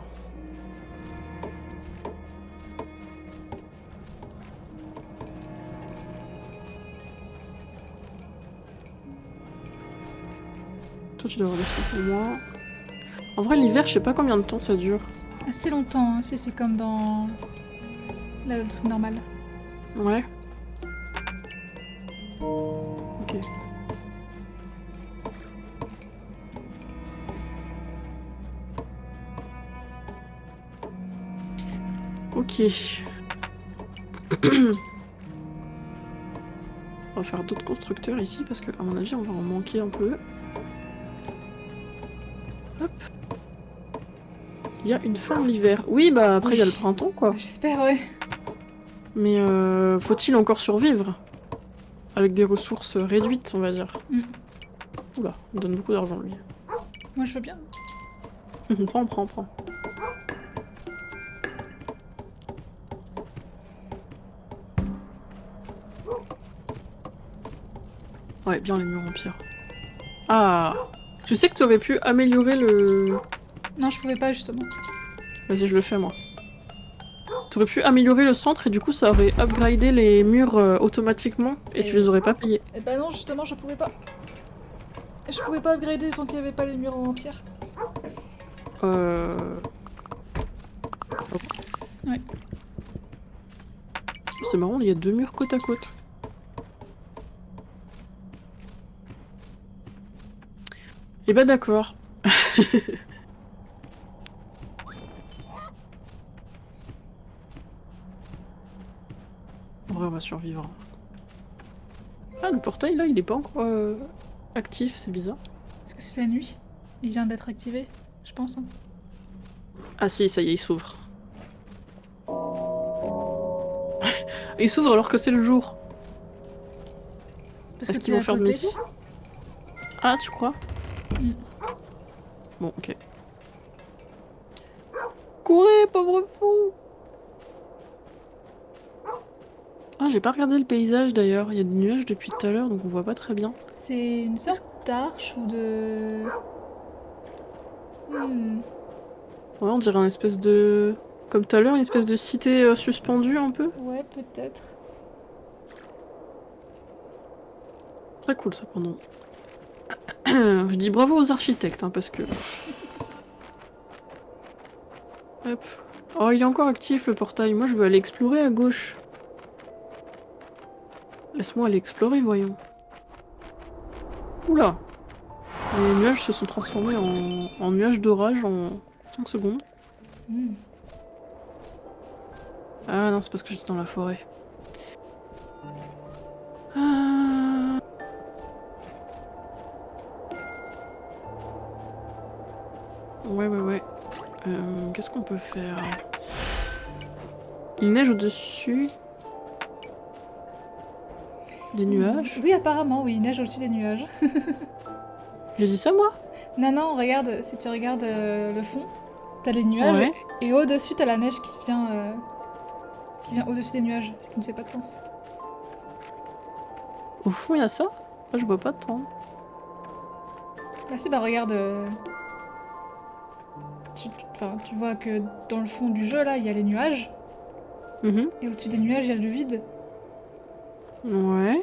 Toi tu dois avoir des sous pour moi. En vrai l'hiver je sais pas combien de temps ça dure. Assez longtemps, hein, si c'est comme dans le truc normal. Ouais. Ok. Ok. On va faire d'autres constructeurs ici parce que à mon avis on va en manquer un peu. Hop. Il y a une fin de l'hiver. Oui bah après il y a le printemps quoi. J'espère, ouais. Mais faut-il encore survivre? Avec des ressources réduites on va dire. Mm. Oula, on me donne beaucoup d'argent lui. Moi je veux bien. Prends. Ouais, bien les murs en pierre. Ah, tu sais que tu aurais pu améliorer le... Non, je pouvais pas justement. Vas-y, je le fais moi. Tu aurais pu améliorer le centre et du coup ça aurait upgradé les murs automatiquement et tu les aurais pas payés. Eh bah non, justement, je pouvais pas. Je pouvais pas upgrader tant qu'il y avait pas les murs en pierre. Ouais. C'est marrant, il y a 2 murs côte à côte. Et bah d'accord. En vrai, on va survivre. Ah, le portail là, il est pas encore actif, c'est bizarre. Est-ce que c'est la nuit? Il vient d'être activé, je pense. Hein. Ah si, ça y est, il s'ouvre. Il s'ouvre alors que c'est le jour. Parce Est-ce que qu'ils t'es vont à faire côté. demi-tour? Ah, tu crois? Mm. Bon, ok. Courez, pauvre fou! Ah, j'ai pas regardé le paysage d'ailleurs. Il y a des nuages depuis tout à l'heure, donc on voit pas très bien. C'est une sorte d'arche ou de... Ouais, on dirait un espèce de... Comme tout à l'heure, une espèce de cité suspendue un peu. Ouais, peut-être. Très cool ça, pendant. Je dis bravo aux architectes, hein, parce que... Hop. Oh, il est encore actif le portail. Moi, je veux aller explorer à gauche. Laisse-moi aller explorer, voyons. Oula! Les nuages se sont transformés en nuages d'orage en 5 secondes. Mm. Ah non, c'est parce que j'étais dans la forêt. Ah... Ouais. Qu'est-ce qu'on peut faire? Il neige au-dessus des nuages. Oui, apparemment, oui, il neige au-dessus des nuages. J'ai dit ça, moi? Non, regarde, si tu regardes le fond, t'as les nuages, Ouais. et au-dessus, t'as la neige qui vient au-dessus des nuages, ce qui ne fait pas de sens. Au fond, il y a ça? Ah, je vois pas tant. Bah si, bah regarde, tu vois que dans le fond du jeu, là, il y a les nuages, Mhm. Et au-dessus des nuages, il y a le vide. Ouais.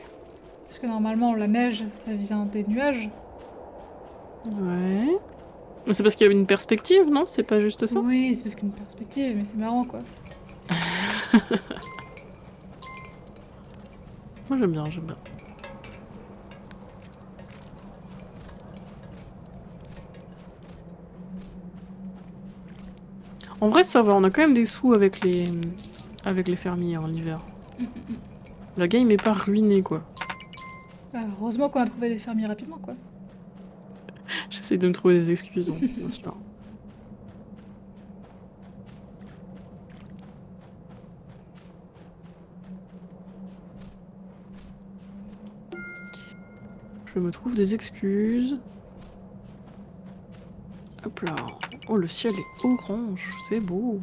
Parce que normalement, la neige, ça vient des nuages. Ouais. Mais c'est parce qu'il y a une perspective, non? C'est pas juste ça? Oui, c'est parce qu'une perspective, mais c'est marrant quoi. Moi j'aime bien, j'aime bien. En vrai, ça va, on a quand même des sous avec les fermiers en hiver. La game est pas ruinée, quoi. Heureusement qu'on a trouvé des fermiers rapidement quoi. J'essaie de me trouver des excuses, hein, bien sûr. Je me trouve des excuses. Hop là. Oh, le ciel est orange, c'est beau.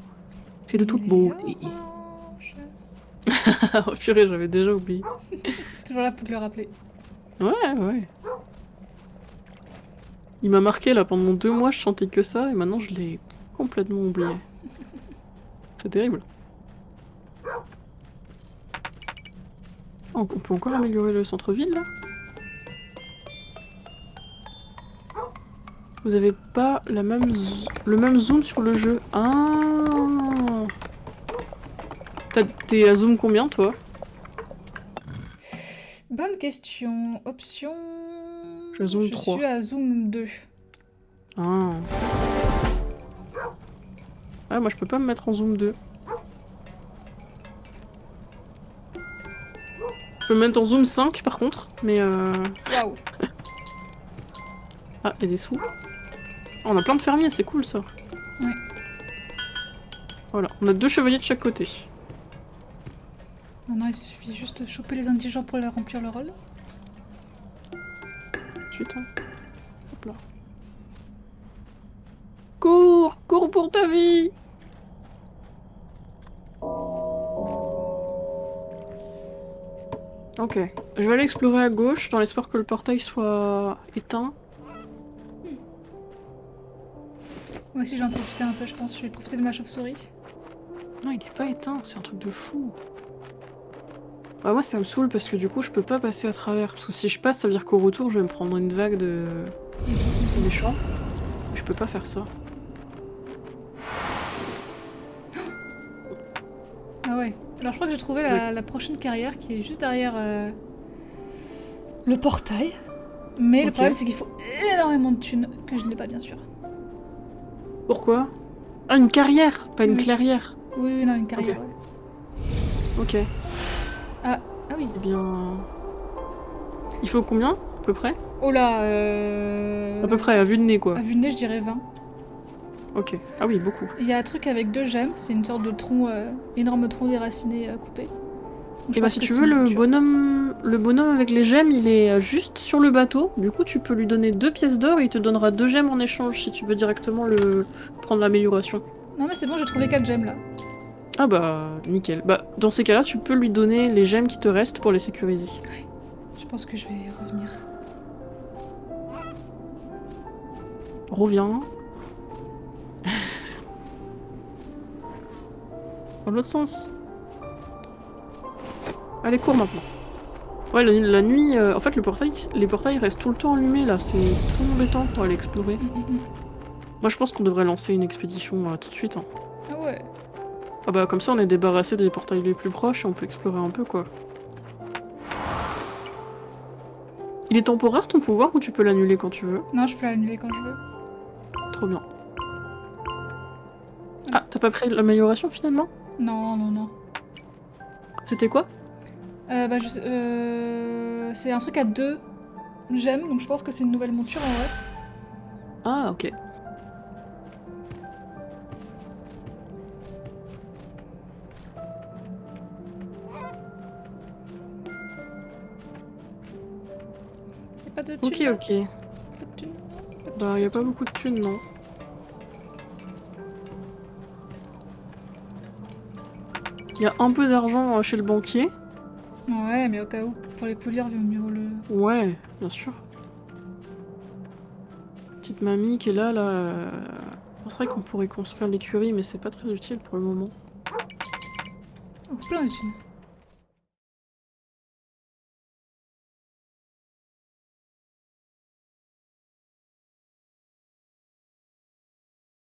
C'est de toute Il est beauté. orange. Oh purée, j'avais déjà oublié. Toujours là pour te le rappeler. Ouais, ouais. Il m'a marqué là, pendant 2 mois je chantais que ça et maintenant je l'ai complètement oublié. C'est terrible. Oh, on peut encore améliorer le centre-ville là? Vous avez pas le même zoom sur le jeu. Ah. T'es à zoom combien toi? Bonne question. Option. Je zoome Je 3. suis à zoom 2. Ah. C'est pour ça. Ah, moi je peux pas me mettre en zoom 2. Je peux me mettre en zoom 5 par contre, mais Waouh. Ah, et des sous. Oh, on a plein de fermiers, c'est cool ça. Ouais. Voilà, on a 2 chevaliers de chaque côté. Maintenant, il suffit juste de choper les indigents pour leur remplir le rôle. Ensuite, hein. Hop là. Cours! Cours pour ta vie! Ok, je vais aller explorer à gauche dans l'espoir que le portail soit éteint. Moi aussi, je vais en profiter un peu, je pense. Je vais profiter de ma chauve-souris. Non, il est pas éteint, c'est un truc de fou. Bah moi ça me saoule parce que du coup je peux pas passer à travers. Parce que si je passe, ça veut dire qu'au retour je vais me prendre une vague de méchants. Je peux pas faire ça. Ah ouais. Alors, je crois que j'ai trouvé la prochaine carrière qui est juste derrière le portail. Mais le Ok. problème, c'est qu'il faut énormément de thunes, que je n'ai pas, bien sûr. Pourquoi? Ah, une carrière, pas une Oui. clairière. Oui, oui, non, une carrière, Ok. ouais. Ok. Ah oui. Eh bien... Il faut combien, à peu près? Oh là, À peu près, à vue de nez quoi. à vue de nez, je dirais 20. Ok. Ah oui, beaucoup. Il y a un truc avec 2 gemmes, c'est une sorte de tronc, énorme tronc déraciné coupé. Donc, je Et bah pense si que tu c'est veux, une le couture. bonhomme avec les gemmes, il est juste sur le bateau. Du coup, tu peux lui donner 2 pièces d'or et il te donnera 2 gemmes en échange si tu veux directement prendre l'amélioration. Non mais c'est bon, j'ai trouvé 4 gemmes là. Ah bah, nickel. Bah, dans ces cas-là, tu peux lui donner les gemmes qui te restent pour les sécuriser. Je pense que je vais revenir. Reviens. Dans l'autre sens. Allez, cours maintenant. Ouais, la nuit, en fait, les portails restent tout le temps allumés là. C'est très embêtant pour aller explorer. Moi, je pense qu'on devrait lancer une expédition tout de suite. Hein. Ah ouais. Ah bah, comme ça, on est débarrassé des portails les plus proches et on peut explorer un peu quoi. Il est temporaire ton pouvoir ou tu peux l'annuler quand tu veux? Non, je peux l'annuler quand je veux. Trop bien. Ah, t'as pas pris l'amélioration finalement? Non, non, non. C'était quoi? C'est un truc à 2 gemmes, donc je pense que c'est une nouvelle monture en vrai. Ah, ok. Y'a pas de thunes Ok, là ok. Pas de thunes. Bah, y a pas beaucoup de thunes, non. Y a un peu d'argent chez le banquier. Ouais, mais au cas où, pour les coulir, il vaut mieux le... Ouais, bien sûr. Petite mamie qui est là, là. C'est vrai qu'on pourrait construire l'écurie, mais c'est pas très utile pour le moment. Oh, plein de thunes.